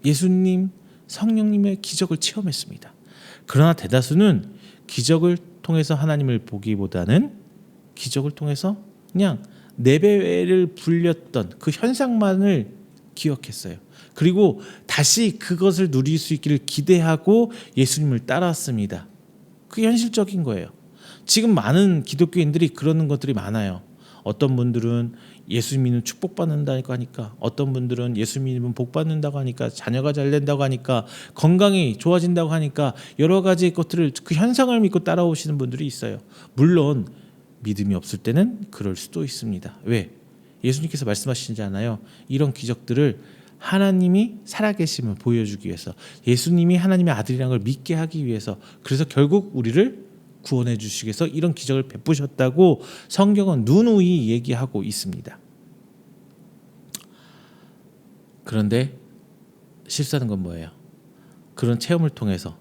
A: 예수님, 성령님의 기적을 체험했습니다. 그러나 대다수는 기적을 통해서 하나님을 보기보다는 기적을 통해서 그냥 내배를 불렸던 그 현상만을 기억했어요. 그리고 다시 그것을 누릴 수 있기를 기대하고 예수님을 따랐습니다. 그게 현실적인 거예요. 지금 많은 기독교인들이 그러는 것들이 많아요. 어떤 분들은 예수 믿으면 축복받는다고 하니까, 어떤 분들은 예수 믿으면 복받는다고 하니까, 자녀가 잘 된다고 하니까, 건강이 좋아진다고 하니까 여러 가지 것들을, 그 현상을 믿고 따라오시는 분들이 있어요. 물론 믿음이 없을 때는 그럴 수도 있습니다. 왜? 예수님께서 말씀하시지 않아요? 이런 기적들을 하나님이 살아계심을 보여주기 위해서, 예수님이 하나님의 아들이라는 걸 믿게 하기 위해서, 그래서 결국 우리를 구원해 주시기 위해서 이런 기적을 베푸셨다고 성경은 누누이 얘기하고 있습니다. 그런데 실수하는 건 뭐예요? 그런 체험을 통해서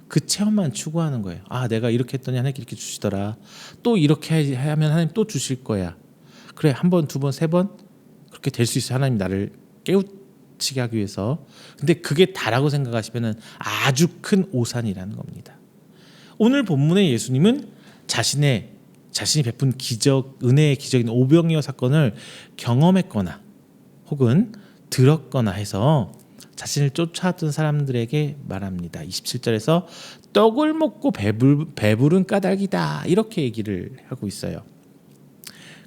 A: 그 체험만 추구하는 거예요. 아, 내가 이렇게 했더니 하나님 이렇게 주시더라. 또 이렇게 하면 하나님 또 주실 거야. 그래, 한 번, 두 번, 세 번 그렇게 될 수 있어요. 하나님 나를 깨우치게 하기 위해서. 근데 그게 다라고 생각하시면 아주 큰 오산이라는 겁니다. 오늘 본문의 예수님은 자신이 베푼 기적, 은혜의 기적인 오병이어 사건을 경험했거나 혹은 들었거나 해서 자신을 쫓아왔던 사람들에게 말합니다. 27절에서 떡을 먹고 배부른 까닭이다, 이렇게 얘기를 하고 있어요.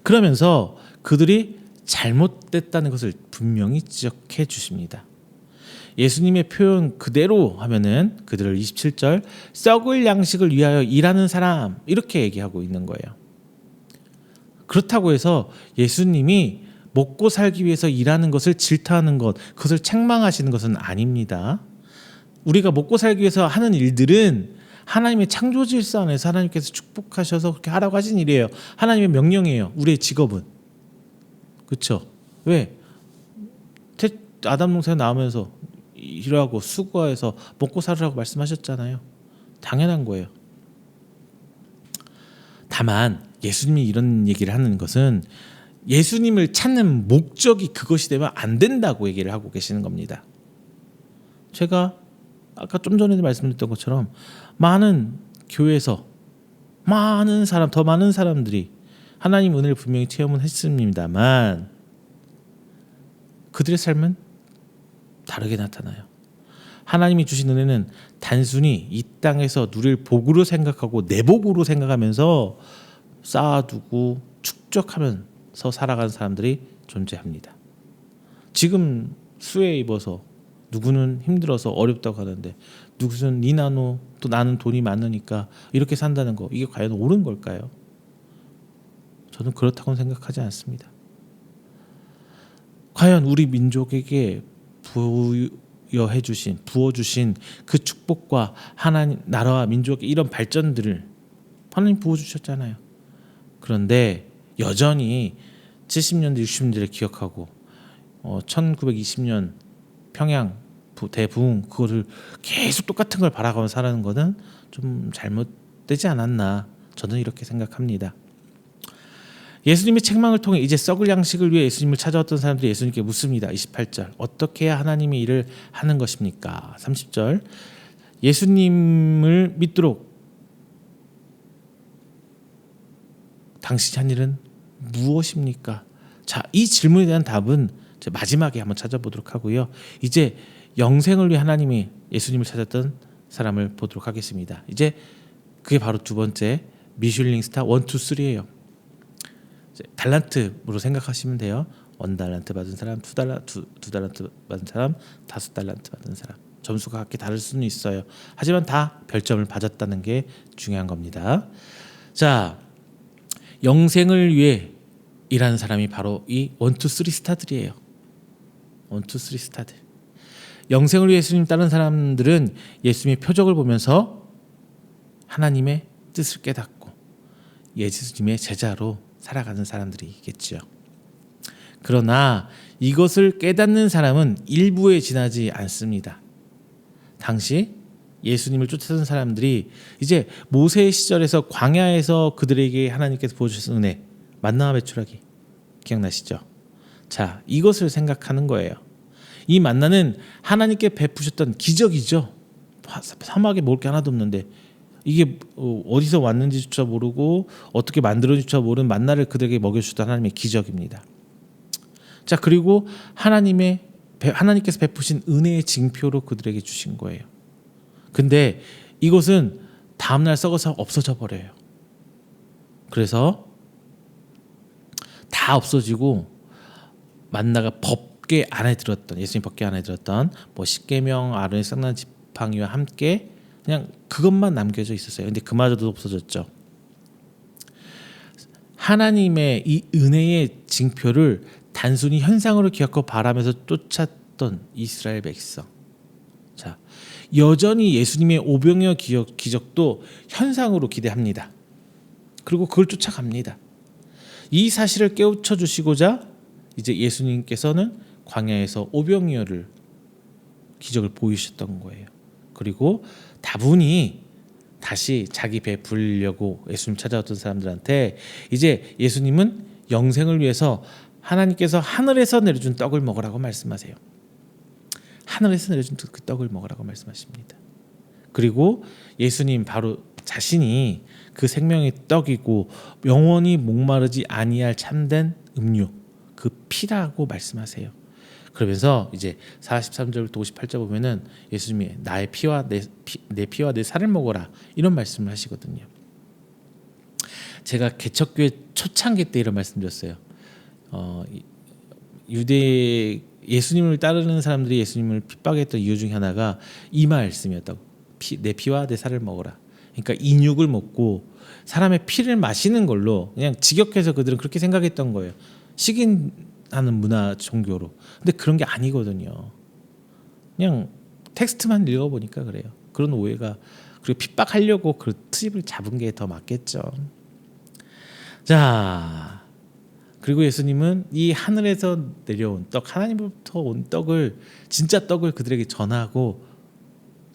A: 그러면서 그들이 잘못됐다는 것을 분명히 지적해 주십니다. 예수님의 표현 그대로 하면은 그들을 27절 썩을 양식을 위하여 일하는 사람, 이렇게 얘기하고 있는 거예요. 그렇다고 해서 예수님이 먹고 살기 위해서 일하는 것을 질타하는 것, 그것을 책망하시는 것은 아닙니다. 우리가 먹고 살기 위해서 하는 일들은 하나님의 창조 질서 안에서 하나님께서 축복하셔서 그렇게 하라고 하신 일이에요. 하나님의 명령이에요. 우리의 직업은. 그렇죠? 왜? 아담 동생 나오면서 일하고 수고해서 먹고 살으라고 말씀하셨잖아요. 당연한 거예요. 다만 예수님이 이런 얘기를 하는 것은 예수님을 찾는 목적이 그것이 되면 안 된다고 얘기를 하고 계시는 겁니다. 제가 아까 좀 전에도 말씀드렸던 것처럼 많은 교회에서 더 많은 사람들이 하나님 은혜를 분명히 체험은 했습니다만 그들의 삶은 다르게 나타나요. 하나님이 주신 은혜는 단순히 이 땅에서 누릴 복으로 생각하고 내 복으로 생각하면서 쌓아두고 축적하면서 살아가는 사람들이 존재합니다. 지금 수혜에 입어서 누구는 힘들어서 어렵다고 하는데 누구는 니나노, 또 나는 돈이 많으니까 이렇게 산다는 거, 이게 과연 옳은 걸까요? 저는 그렇다고는 생각하지 않습니다. 과연 우리 민족에게 부어주신 그 축복과 하나님 나라와 민족의 이런 발전들을 하나님 부어주셨잖아요. 그런데 여전히 70년대 60년대를 기억하고 1920년 평양, 대부흥 그거를 계속 똑같은 걸 바라가면서 살아가는 거는 좀 잘못되지 않았나 저는 이렇게 생각합니다. 예수님의 책망을 통해 이제 썩을 양식을 위해 예수님을 찾아왔던 사람들이 예수님께 묻습니다. 28절 어떻게 해야 하나님의 일을 하는 것입니까? 30절 예수님을 믿도록 당신이 한 일은 무엇입니까? 자, 이 질문에 대한 답은 마지막에 한번 찾아보도록 하고요. 이제 영생을 위해 하나님이 예수님을 찾았던 사람을 보도록 하겠습니다. 이제 그게 바로 두 번째 미슐링 스타 1, 2, 3예요. 달란트로 생각하시면 돼요. 1달란트 받은 사람, 2달란트 받은 사람, 5달란트 받은 사람. 점수가 각기 다를 수는 있어요. 하지만 다 별점을 받았다는 게 중요한 겁니다. 자, 영생을 위해 일하는 사람이 바로 이 1, 2, 3 스타들이에요. 1, 2, 3 스타들. 영생을 위해 예수님 따르는 사람들은 예수님의 표적을 보면서 하나님의 뜻을 깨닫고 예수님의 제자로 살아가는 사람들이겠죠. 그러나 이것을 깨닫는 사람은 일부에 지나지 않습니다. 당시 예수님을 쫓아선 사람들이 이제 모세의 시절에서 광야에서 그들에게 하나님께서 보여주신 은혜, 만나와 배출하기 기억나시죠? 자, 이것을 생각하는 거예요. 이 만나는 하나님께 베푸셨던 기적이죠. 사막에 먹을 게 하나도 없는데 이게 어디서 왔는지조차 모르고 어떻게 만들어진지조차 모르는 만나를 그들에게 먹여주셨던 하나님의 기적입니다. 자, 그리고 하나님께서 베푸신 은혜의 징표로 그들에게 주신 거예요. 근데 이것은 다음날 썩어서 없어져 버려요. 그래서 다 없어지고 만나가 법궤 안에 들었던 예수님 법궤 안에 들었던 뭐 십계명 아론의 쌍난 지팡이와 함께 그냥 그것만 남겨져 있었어요. 근데 그마저도 없어졌죠. 하나님의 이 은혜의 징표를 단순히 현상으로 기억하고 바라면서 쫓았던 이스라엘 백성. 자, 여전히 예수님의 오병이어 기적도 현상으로 기대합니다. 그리고 그걸 쫓아갑니다. 이 사실을 깨우쳐 주시고자 이제 예수님께서는 광야에서 오병이어를 기적을 보이셨던 거예요. 그리고 다분히 다시 자기 배 불리려고 예수님 찾아왔던 사람들한테 이제 예수님은 영생을 위해서 하나님께서 하늘에서 내려준 떡을 먹으라고 말씀하세요. 하늘에서 내려준 그 떡을 먹으라고 말씀하십니다. 그리고 예수님 바로 자신이 그 생명의 떡이고 영원히 목마르지 아니할 참된 음료, 그 피라고 말씀하세요. 그러면서 이제 43절부터 58절 보면은 예수님이 나의 피와 내 피와 내 살을 먹어라 이런 말씀을 하시거든요. 제가 개척교회 초창기 때 이런 말씀드렸어요. 유대 예수님을 따르는 사람들이 예수님을 핍박했던 이유 중에 하나가 이 말씀이었다고. 내 피와 내 살을 먹어라. 그러니까 인육을 먹고 사람의 피를 마시는 걸로 그냥 직역해서 그들은 그렇게 생각했던 거예요. 식인하는 문화 종교로. 근데 그런 게 아니거든요. 그냥 텍스트만 읽어보니까 그래요. 그런 오해가 그리고 핍박하려고 그 트집을 잡은 게 더 맞겠죠. 자, 그리고 예수님은 이 하늘에서 내려온 떡, 하나님으로부터 온 떡을 진짜 떡을 그들에게 전하고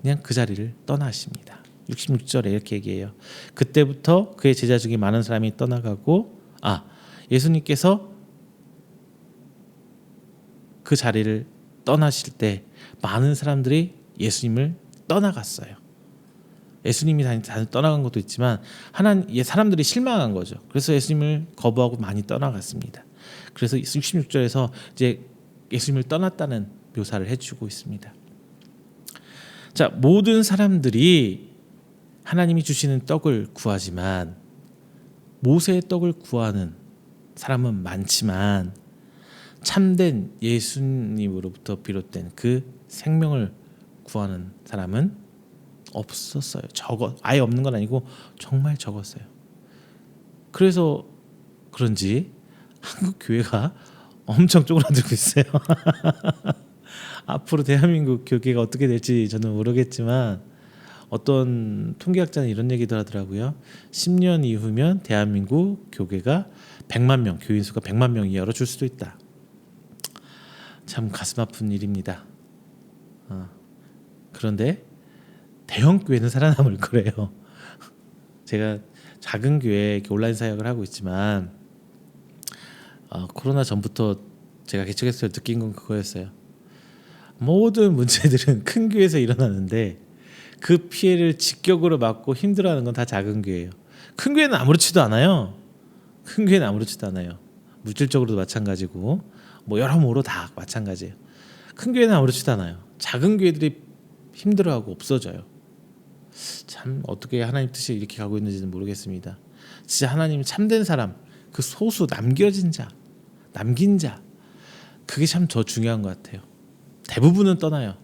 A: 그냥 그 자리를 떠나십니다. 66절에 이렇게 얘기해요. 그때부터 그의 제자 중에 많은 사람이 떠나가고 예수님께서 그 자리를 떠나실 때 많은 사람들이 예수님을 떠나갔어요. 예수님이 떠나간 것도 있지만 사람들이 실망한 거죠. 그래서 예수님을 거부하고 많이 떠나갔습니다. 그래서 66절에서 이제 예수님을 떠났다는 묘사를 해주고 있습니다. 자, 모든 사람들이 하나님이 주시는 떡을 구하지만 모세의 떡을 구하는 사람은 많지만 참된 예수님으로부터 비롯된 그 생명을 구하는 사람은 없었어요. 아예 없는 건 아니고 정말 적었어요. 그래서 그런지 한국 교회가 엄청 쪼그라들고 있어요. 앞으로 대한민국 교계가 어떻게 될지 저는 모르겠지만 어떤 통계학자는 이런 얘기도 하더라고요. 10년 이후면 대한민국 교계가 100만 명, 교인 수가 100만 명 이하로 줄 수도 있다. 참 가슴 아픈 일입니다. 그런데 대형 교회는 살아남을 거래요. 제가 작은 교회에 이렇게 온라인 사역을 하고 있지만 코로나 전부터 제가 개척했을 때 느낀 건 그거였어요. 모든 문제들은 큰 교회에서 일어나는데 그 피해를 직격으로 맞고 힘들어하는 건 다 작은 교회예요. 큰 교회는 아무렇지도 않아요. 큰 교회는 아무렇지도 않아요. 물질적으로도 마찬가지고 뭐 여러모로 다 마찬가지예요. 큰 교회는 아무렇지도 않아요. 작은 교회들이 힘들어하고 없어져요. 참 어떻게 하나님 뜻이 이렇게 가고 있는지는 모르겠습니다. 진짜 하나님이 참된 사람, 그 소수 남겨진 자, 남긴 자, 그게 참 더 중요한 것 같아요. 대부분은 떠나요.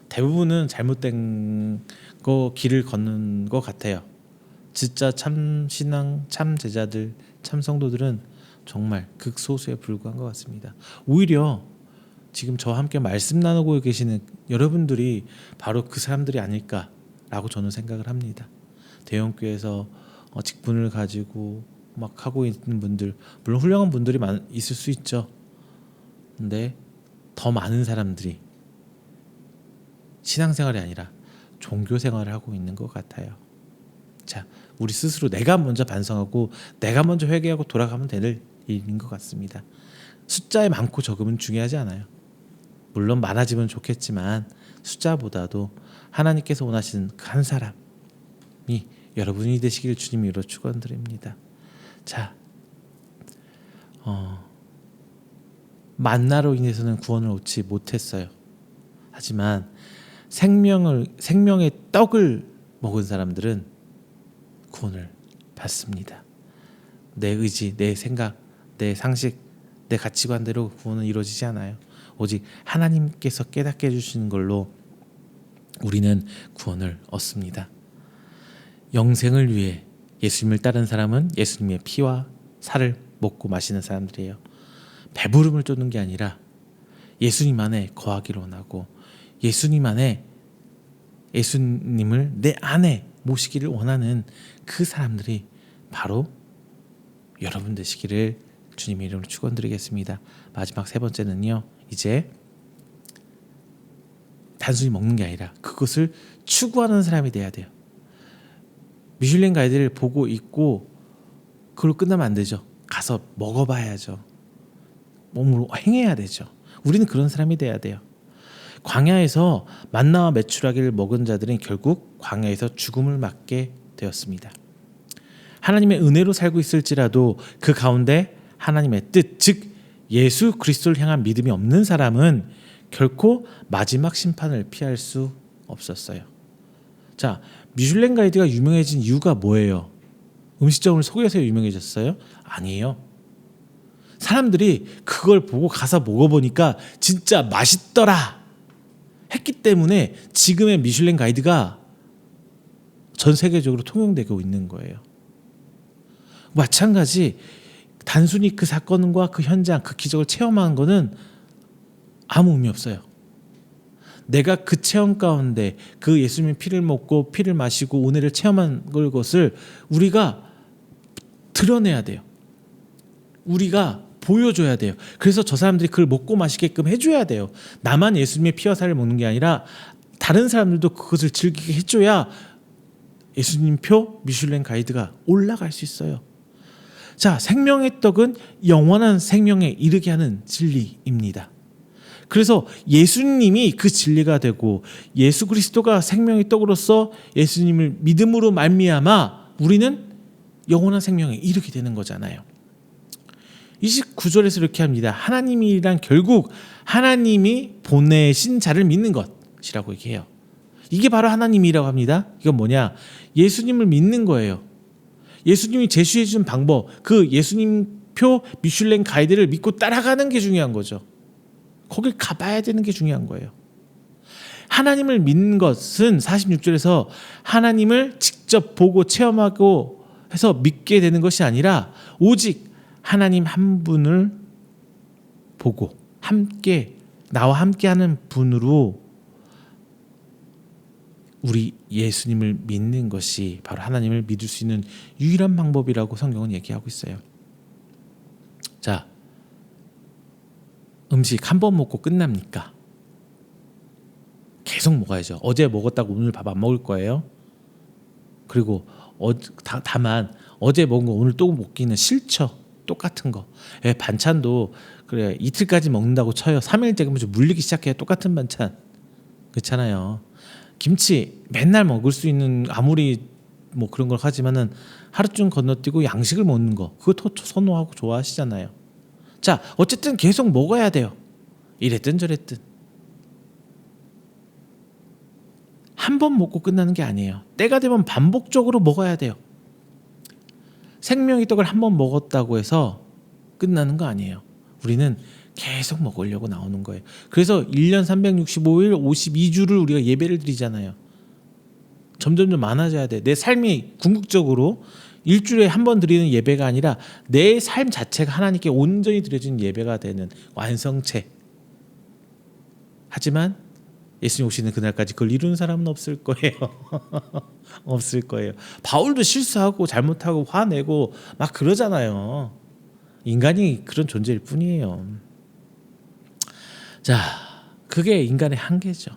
A: 대부분은 잘못된 거 길을 걷는 것 같아요. 진짜 참 신앙, 참 제자들, 참 성도들은 정말 극소수에 불과한 것 같습니다. 오히려 지금 저와 함께 말씀 나누고 계시는 여러분들이 바로 그 사람들이 아닐까라고 저는 생각을 합니다. 대형교회에서 직분을 가지고 막 하고 있는 분들, 물론 훌륭한 분들이 있을 수 있죠. 근데 더 많은 사람들이 신앙생활이 아니라 종교생활을 하고 있는 것 같아요. 자, 우리 스스로 내가 먼저 반성하고 내가 먼저 회개하고 돌아가면 되는 일인 것 같습니다. 숫자에 많고 적음은 중요하지 않아요. 물론 많아지면 좋겠지만 숫자보다도 하나님께서 원하시는 그 한 사람이 여러분이 되시길 주님으로 축원드립니다. 자, 만나로 인해서는 구원을 얻지 못했어요. 하지만 생명의 떡을 먹은 사람들은 구원을 받습니다. 내 의지, 내 생각, 내 상식, 내 가치관대로 구원은 이루어지지 않아요. 오직 하나님께서 깨닫게 해주시는 걸로 우리는 구원을 얻습니다. 영생을 위해 예수님을 따른 사람은 예수님의 피와 살을 먹고 마시는 사람들이에요. 배부름을 쫓는 게 아니라 예수님 안에 거하기를 원하고 예수님을 내 안에 모시기를 원하는 그 사람들이 바로 여러분 되시기를 주님의 이름으로 축원드리겠습니다. 마지막 세 번째는요, 이제 단순히 먹는 게 아니라 그것을 추구하는 사람이 돼야 돼요. 미슐랭 가이드를 보고 있고 그걸로 끝나면 안 되죠. 가서 먹어봐야죠. 몸으로 행해야 되죠. 우리는 그런 사람이 돼야 돼요. 광야에서 만나와 메추라기를 먹은 자들은 결국 광야에서 죽음을 맞게 되었습니다. 하나님의 은혜로 살고 있을지라도 그 가운데 하나님의 뜻, 즉 예수 그리스도를 향한 믿음이 없는 사람은 결코 마지막 심판을 피할 수 없었어요. 자, 미슐랭 가이드가 유명해진 이유가 뭐예요? 음식점을 소개해서 유명해졌어요? 아니에요. 사람들이 그걸 보고 가서 먹어보니까 진짜 맛있더라 했기 때문에 지금의 미슐랭 가이드가 전 세계적으로 통용되고 있는 거예요. 마찬가지, 단순히 그 사건과 그 현장, 그 기적을 체험한 거는 아무 의미 없어요. 내가 그 체험 가운데 그 예수님의 피를 먹고 피를 마시고 은혜를 체험한 것을 우리가 드러내야 돼요. 우리가 보여줘야 돼요. 그래서 저 사람들이 그걸 먹고 마시게끔 해줘야 돼요. 나만 예수님의 피와 살을 먹는 게 아니라 다른 사람들도 그것을 즐기게 해줘야 예수님 표 미슐랭 가이드가 올라갈 수 있어요. 자, 생명의 떡은 영원한 생명에 이르게 하는 진리입니다. 그래서 예수님이 그 진리가 되고 예수 그리스도가 생명의 떡으로서 예수님을 믿음으로 말미암아 우리는 영원한 생명에 이르게 되는 거잖아요. 29절에서 이렇게 합니다. 하나님이란 결국 하나님이 보내신 자를 믿는 것이라고 얘기해요. 이게 바로 하나님이라고 합니다. 이건 뭐냐? 예수님을 믿는 거예요. 예수님이 제시해 준 방법, 그 예수님표 미슐랭 가이드를 믿고 따라가는 게 중요한 거죠. 거길 가봐야 되는 게 중요한 거예요. 하나님을 믿는 것은 46절에서 하나님을 직접 보고 체험하고 해서 믿게 되는 것이 아니라 오직 하나님 한 분을 보고 함께 나와 함께하는 분으로 우리 예수님을 믿는 것이 바로 하나님을 믿을 수 있는 유일한 방법이라고 성경은 얘기하고 있어요. 자, 음식 한 번 먹고 끝납니까? 계속 먹어야죠. 어제 먹었다고 오늘 밥 안 먹을 거예요. 그리고 다만 어제 먹은 거 오늘 또 먹기는 싫죠. 똑같은 거. 반찬도 그래 이틀까지 먹는다고 쳐요. 3일째 그러면 좀 물리기 시작해요. 똑같은 반찬. 그렇잖아요. 김치 맨날 먹을 수 있는 아무리 뭐 그런 걸 하지만은 하루쯤 건너뛰고 양식을 먹는 거 그거 선호하고 좋아하시잖아요. 자, 어쨌든 계속 먹어야 돼요. 이랬든 저랬든. 한 번 먹고 끝나는 게 아니에요. 때가 되면 반복적으로 먹어야 돼요. 생명의 떡을 한 번 먹었다고 해서 끝나는 거 아니에요. 우리는 계속 먹으려고 나오는 거예요. 그래서 1년 365일 52주를 우리가 예배를 드리잖아요. 점점 많아져야 돼. 내 삶이 궁극적으로 일주일에 한 번 드리는 예배가 아니라 내 삶 자체가 하나님께 온전히 드려진 예배가 되는 완성체. 하지만 예수님 오시는 그날까지 그걸 이루는 사람은 없을 거예요. 없을 거예요. 바울도 실수하고 잘못하고 화내고 막 그러잖아요. 인간이 그런 존재일 뿐이에요. 자, 그게 인간의 한계죠.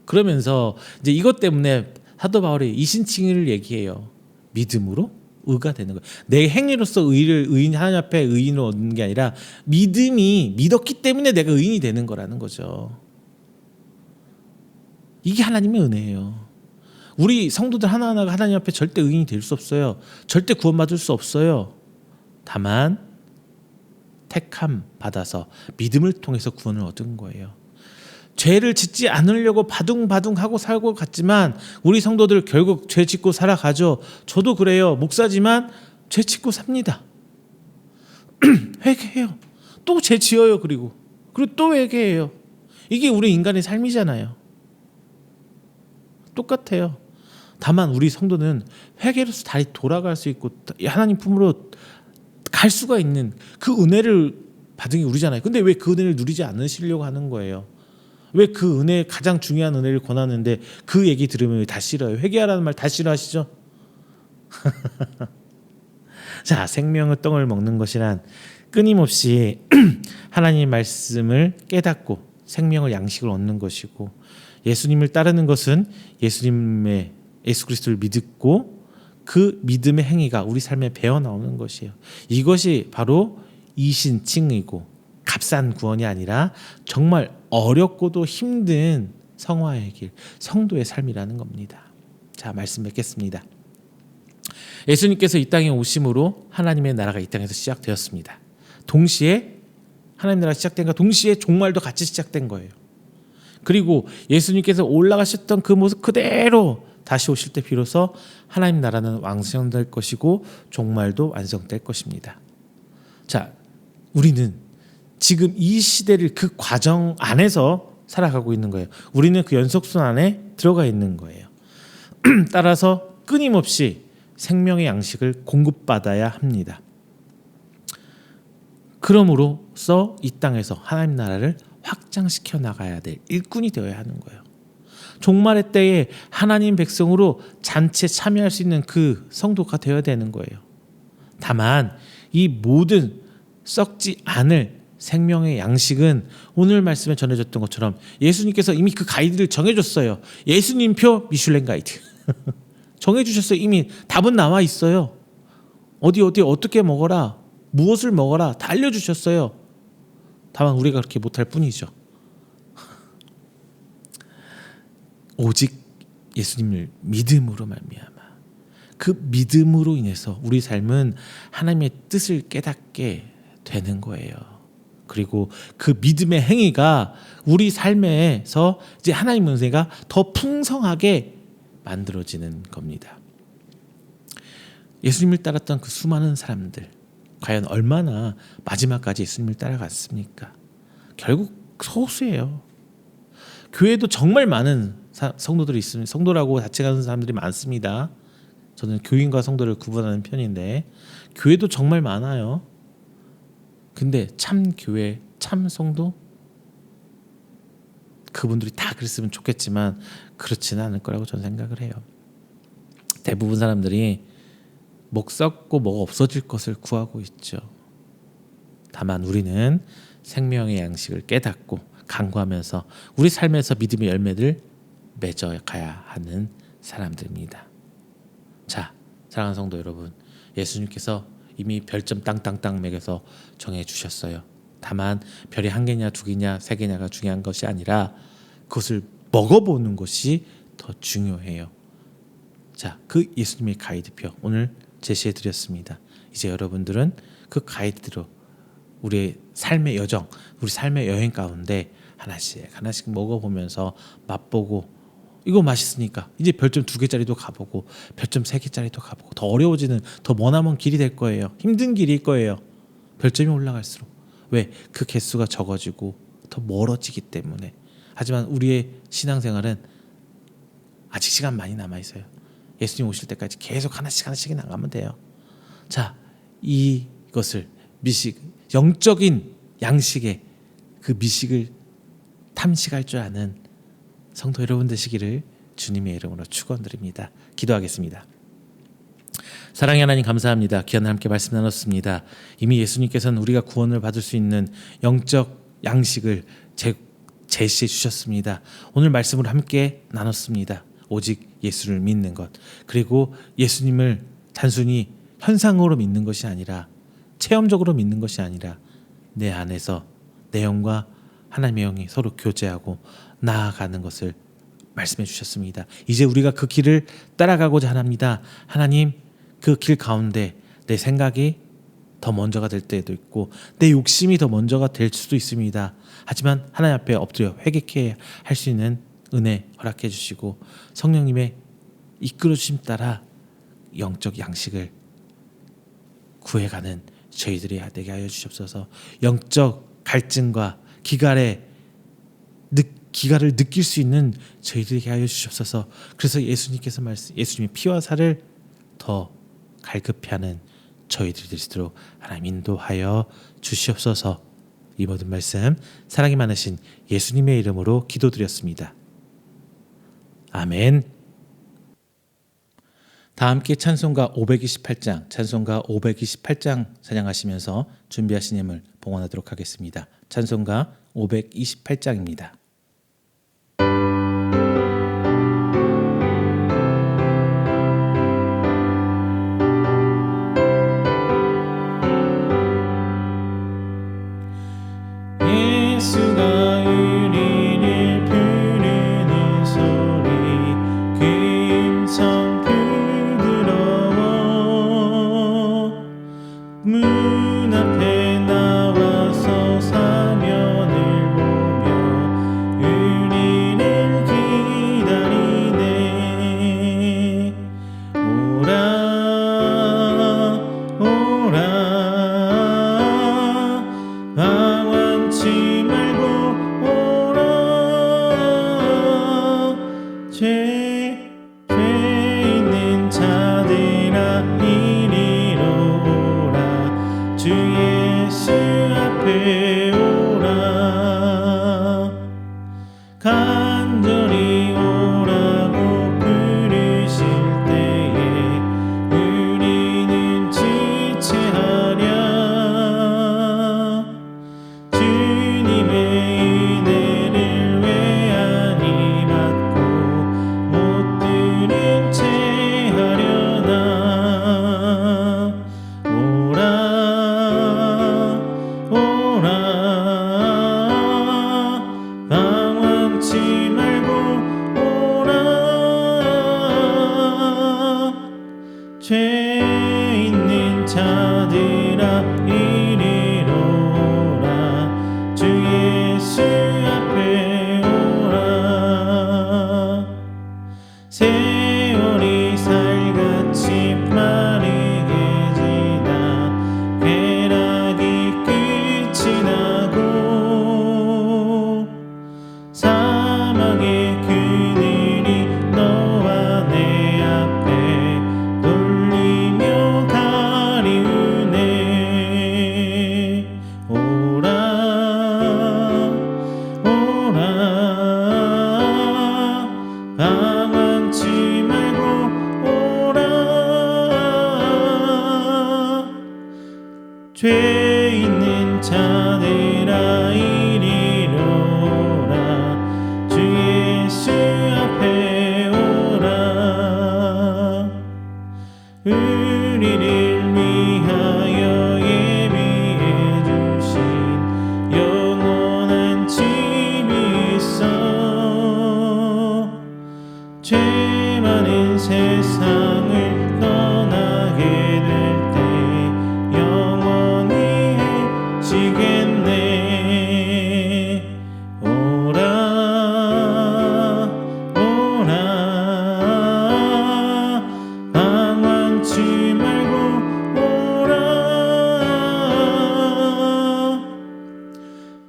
A: 그러면서 이제 이것 때문에 사도 바울이 이신칭의를 얘기해요. 믿음으로 의가 되는 거예요. 내 행위로서 의인 하나님 앞에 의인을 얻는 게 아니라 믿었기 때문에 내가 의인이 되는 거라는 거죠. 이게 하나님의 은혜예요. 우리 성도들 하나하나가 하나님 앞에 절대 의인이 될 수 없어요. 절대 구원받을 수 없어요. 다만 택함 받아서 믿음을 통해서 구원을 얻은 거예요. 죄를 짓지 않으려고 바둥바둥하고 살고 갔지만 우리 성도들 결국 죄 짓고 살아가죠. 저도 그래요. 목사지만 죄 짓고 삽니다. 회개해요. 또 죄 지어요. 그리고 또 회개해요. 이게 우리 인간의 삶이잖아요. 똑같아요. 다만 우리 성도는 회개로서 다시 돌아갈 수 있고 하나님 품으로 갈 수가 있는 그 은혜를 받은 게 우리잖아요. 근데 왜 그 은혜를 누리지 않으시려고 하는 거예요? 왜 그 은혜 가장 중요한 은혜를 권하는데 그 얘기 들으면 왜 다 싫어요? 회개하라는 말 다 싫어하시죠? 자, 생명의 떡을 먹는 것이란 끊임없이 하나님의 말씀을 깨닫고 생명을 양식을 얻는 것이고 예수님을 따르는 것은 예수 그리스도를 믿고 그 믿음의 행위가 우리 삶에 배어 나오는 것이에요. 이것이 바로 이신칭의고 값싼 구원이 아니라 정말 어렵고도 힘든 성화의 길, 성도의 삶이라는 겁니다. 자, 말씀 뵙겠습니다. 예수님께서 이 땅에 오심으로 하나님의 나라가 이 땅에서 시작되었습니다. 동시에 하나님 나라가 시작된과 동시에 종말도 같이 시작된 거예요. 그리고 예수님께서 올라가셨던 그 모습 그대로 다시 오실 때 비로소 하나님 나라는 완성될 것이고 종말도 완성될 것입니다. 자, 우리는 지금 이 시대를 그 과정 안에서 살아가고 있는 거예요. 우리는 그 연속선 안에 들어가 있는 거예요. 따라서 끊임없이 생명의 양식을 공급받아야 합니다. 그러므로써 이 땅에서 하나님 나라를 확장시켜 나가야 될 일꾼이 되어야 하는 거예요. 종말의 때에 하나님 백성으로 잔치에 참여할 수 있는 그 성도가 되어야 되는 거예요. 다만 이 모든 썩지 않을 생명의 양식은 오늘 말씀에 전해졌던 것처럼 예수님께서 이미 그 가이드를 정해줬어요. 예수님표 미슐랭 가이드 정해주셨어요. 이미 답은 나와 있어요. 어디 어떻게 먹어라, 무엇을 먹어라 다 알려주셨어요. 다만 우리가 그렇게 못할 뿐이죠. 오직 예수님을 믿음으로 말미암아 그 믿음으로 인해서 우리 삶은 하나님의 뜻을 깨닫게 되는 거예요. 그리고 그 믿음의 행위가 우리 삶에서 이제 하나님 은혜가 더 풍성하게 만들어지는 겁니다. 예수님을 따랐던 그 수많은 사람들 과연 얼마나 마지막까지 예수님을 따라갔습니까? 결국 소수예요. 교회도 정말 많은 성도들이 있습니다. 성도라고 자칭하는 사람들이 많습니다. 저는 교인과 성도를 구분하는 편인데 교회도 정말 많아요. 근데 참 교회, 참 성도 그분들이 다 그랬으면 좋겠지만 그렇지는 않을 거라고 저는 생각을 해요. 대부분 사람들이 목 썩고 뭐가 없어질 것을 구하고 있죠. 다만 우리는 생명의 양식을 깨닫고 간구하면서 우리 삶에서 믿음의 열매를 맺어가야 하는 사람들입니다. 자, 사랑하는 성도 여러분, 예수님께서 이미 별점 땅땅땅 매겨서 정해주셨어요. 다만 별이 한 개냐 두 개냐 세 개냐가 중요한 것이 아니라 그것을 먹어보는 것이 더 중요해요. 자, 그 예수님의 가이드표 오늘 제시해드렸습니다. 이제 여러분들은 그 가이드대로 우리의 삶의 여정, 우리 삶의 여행 가운데 하나씩 먹어보면서 맛보고 이거 맛있으니까 이제 별점 2개짜리도 가보고 별점 3개짜리도 가보고 더 어려워지는 더 머나먼 길이 될 거예요. 힘든 길일 거예요. 별점이 올라갈수록. 왜? 그 개수가 적어지고 더 멀어지기 때문에. 하지만 우리의 신앙생활은 아직 시간 많이 남아있어요. 예수님 오실 때까지 계속 하나씩 나가면 돼요. 자, 이것을 영적인 양식의 그 미식을 탐식할 줄 아는 성도 여러분 되시기를 주님의 이름으로 축원드립니다. 기도하겠습니다. 사랑의 하나님 감사합니다. 귀한 함께 말씀 나눴습니다. 이미 예수님께서는 우리가 구원을 받을 수 있는 영적 양식을 제시해 주셨습니다. 오늘 말씀으로 함께 나눴습니다. 오직 예수를 믿는 것, 그리고 예수님을 단순히 현상으로 믿는 것이 아니라 체험적으로 믿는 것이 아니라 내 안에서 내 영과 하나님의 영이 서로 교제하고 나아가는 것을 말씀해 주셨습니다. 이제 우리가 그 길을 따라가고자 합니다. 하나님, 그 길 가운데 내 생각이 더 먼저가 될 때도 있고 내 욕심이 더 먼저가 될 수도 있습니다. 하지만 하나님 앞에 엎드려 회개케 할 수 있는 은혜 허락해 주시고 성령님의 이끌어 주심 따라 영적 양식을 구해가는 저희들이 되게 하여 주시옵소서. 영적 갈증과 기갈을 느낄 수 있는 저희들에게 하여 주시옵소서. 그래서 예수님께서 예수님의 피와 살을 더 갈급히 하는 저희들이 될 수 있도록 하나님 인도하여 주시옵소서. 이 모든 말씀 사랑이 많으신 예수님의 이름으로 기도드렸습니다. 아멘. 다 함께 찬송가 528장 찬양하시면서 준비하신 예물 봉헌하도록 하겠습니다. 찬송가 528장입니다. 예수가 우리를 부르는 소리 금성 부드러워 문 앞에 나와서 사면을 보며 우리를 기다리네. 오라 오라 방황치 말고 오라. 죄 있는 자들아 이리로 오라. 주 예수 앞에 오라. 간절히 오라고 부르실 때에 우리는 지체하랴.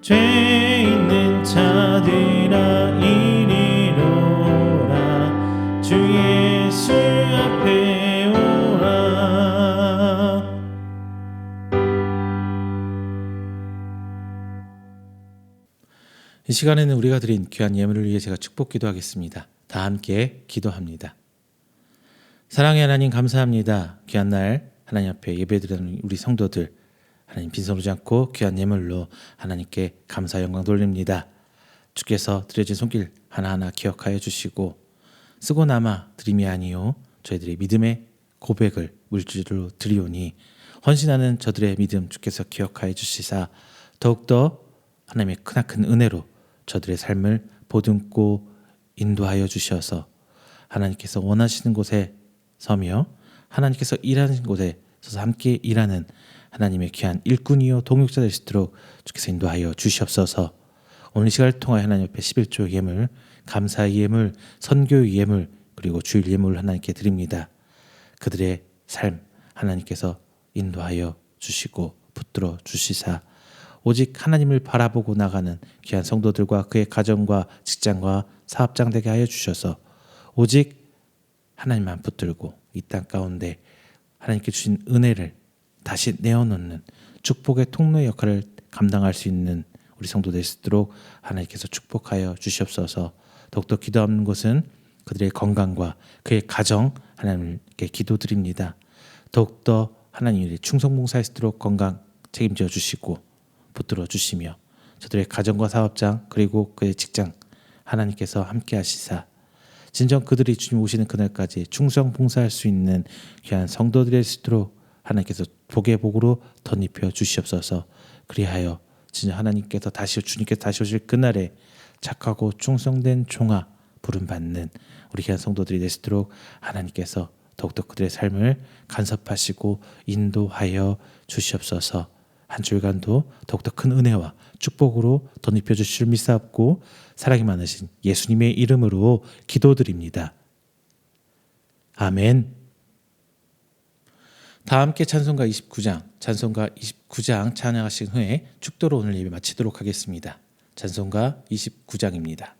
A: 죄 있는 자들아 이리로라 주 예수 앞에 오라. 이 시간에는 우리가 드린 귀한 예물을 위해 제가 축복 기도하겠습니다. 다 함께 기도합니다. 사랑의 하나님 감사합니다. 귀한 날 하나님 앞에 예배드리는 우리 성도들 하나님 빈손으로지 않고 귀한 예물로 하나님께 감사 영광 돌립니다. 주께서 드려진 손길 하나하나 기억하여 주시고 쓰고 남아 드림이 아니요 저희들의 믿음의 고백을 물질로 드리오니 헌신하는 저들의 믿음 주께서 기억하여 주시사 더욱더 하나님의 크나큰 은혜로 저들의 삶을 보듬고 인도하여 주셔서 하나님께서 원하시는 곳에 서며 하나님께서 일하는 곳에 서서 함께 일하는 하나님의 귀한 일꾼이요 동역자 될 수 있도록 주께서 인도하여 주시옵소서. 오늘 시간을 통하여 하나님 앞에 11조 예물, 감사의 예물, 선교의 예물 그리고 주일 예물을 하나님께 드립니다. 그들의 삶 하나님께서 인도하여 주시고 붙들어 주시사 오직 하나님을 바라보고 나가는 귀한 성도들과 그의 가정과 직장과 사업장 되게 하여 주셔서 오직 하나님만 붙들고 이 땅 가운데 하나님께 주신 은혜를 다시 내어놓는 축복의 통로의 역할을 감당할 수 있는 우리 성도 될 수 있도록 하나님께서 축복하여 주시옵소서. 더욱더 기도하는 것은 그들의 건강과 그의 가정 하나님께 기도드립니다. 더욱더 하나님의 충성봉사할 수 있도록 건강 책임져 주시고 붙들어 주시며 저들의 가정과 사업장 그리고 그의 직장 하나님께서 함께 하시사 진정 그들이 주님 오시는 그날까지 충성봉사할 수 있는 귀한 성도들이 될 수 있도록 하나님께서 복의 복으로 덧입혀 주시옵소서. 그리하여 진짜 하나님께서 주님께서 다시 오실 그날에 착하고 충성된 종아 부름받는 우리 귀한 성도들이 될 수 있도록 하나님께서 더욱더 그들의 삶을 간섭하시고 인도하여 주시옵소서. 한 주간도 더욱더 큰 은혜와 축복으로 덧입혀 주실 줄 믿사옵고 사랑이 많으신 예수님의 이름으로 기도드립니다. 아멘. 다 함께 찬송가 29장 찬양하신 후에 축도로 오늘 예배 마치도록 하겠습니다. 찬송가 29장입니다.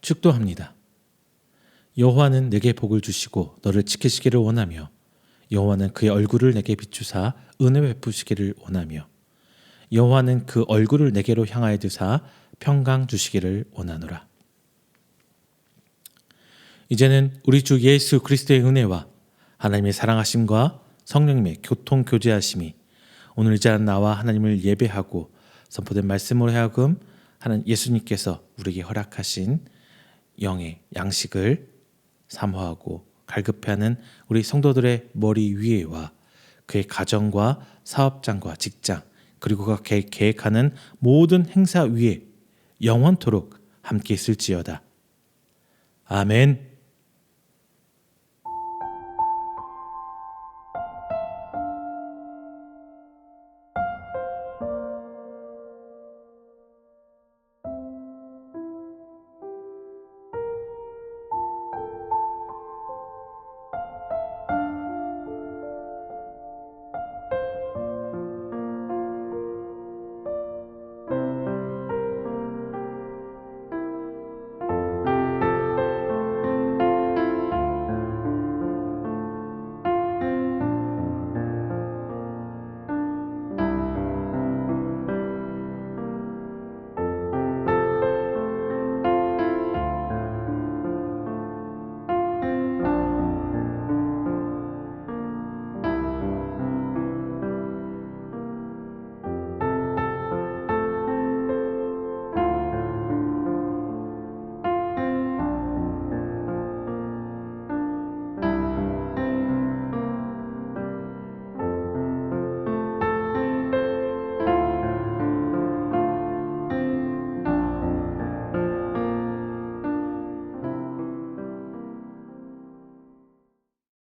A: 축도합니다. 여호와는 내게 복을 주시고 너를 지키시기를 원하며 여호와는 그의 얼굴을 내게 비추사 은혜 베푸시기를 원하며 여호와는 그 얼굴을 내게로 향하여 두사 평강 주시기를 원하노라. 이제는 우리 주 예수 그리스도의 은혜와 하나님의 사랑하심과 성령님의 교통 교제하심이 오늘 이 자는 나와 하나님을 예배하고 선포된 말씀으로 하여금 하나님 예수님께서 우리에게 허락하신 영의 양식을 사모하고 갈급해하는 우리 성도들의 머리 위에와 그의 가정과 사업장과 직장 그리고 그가 계획하는 모든 행사 위에 영원토록 함께 있을지어다. 아멘.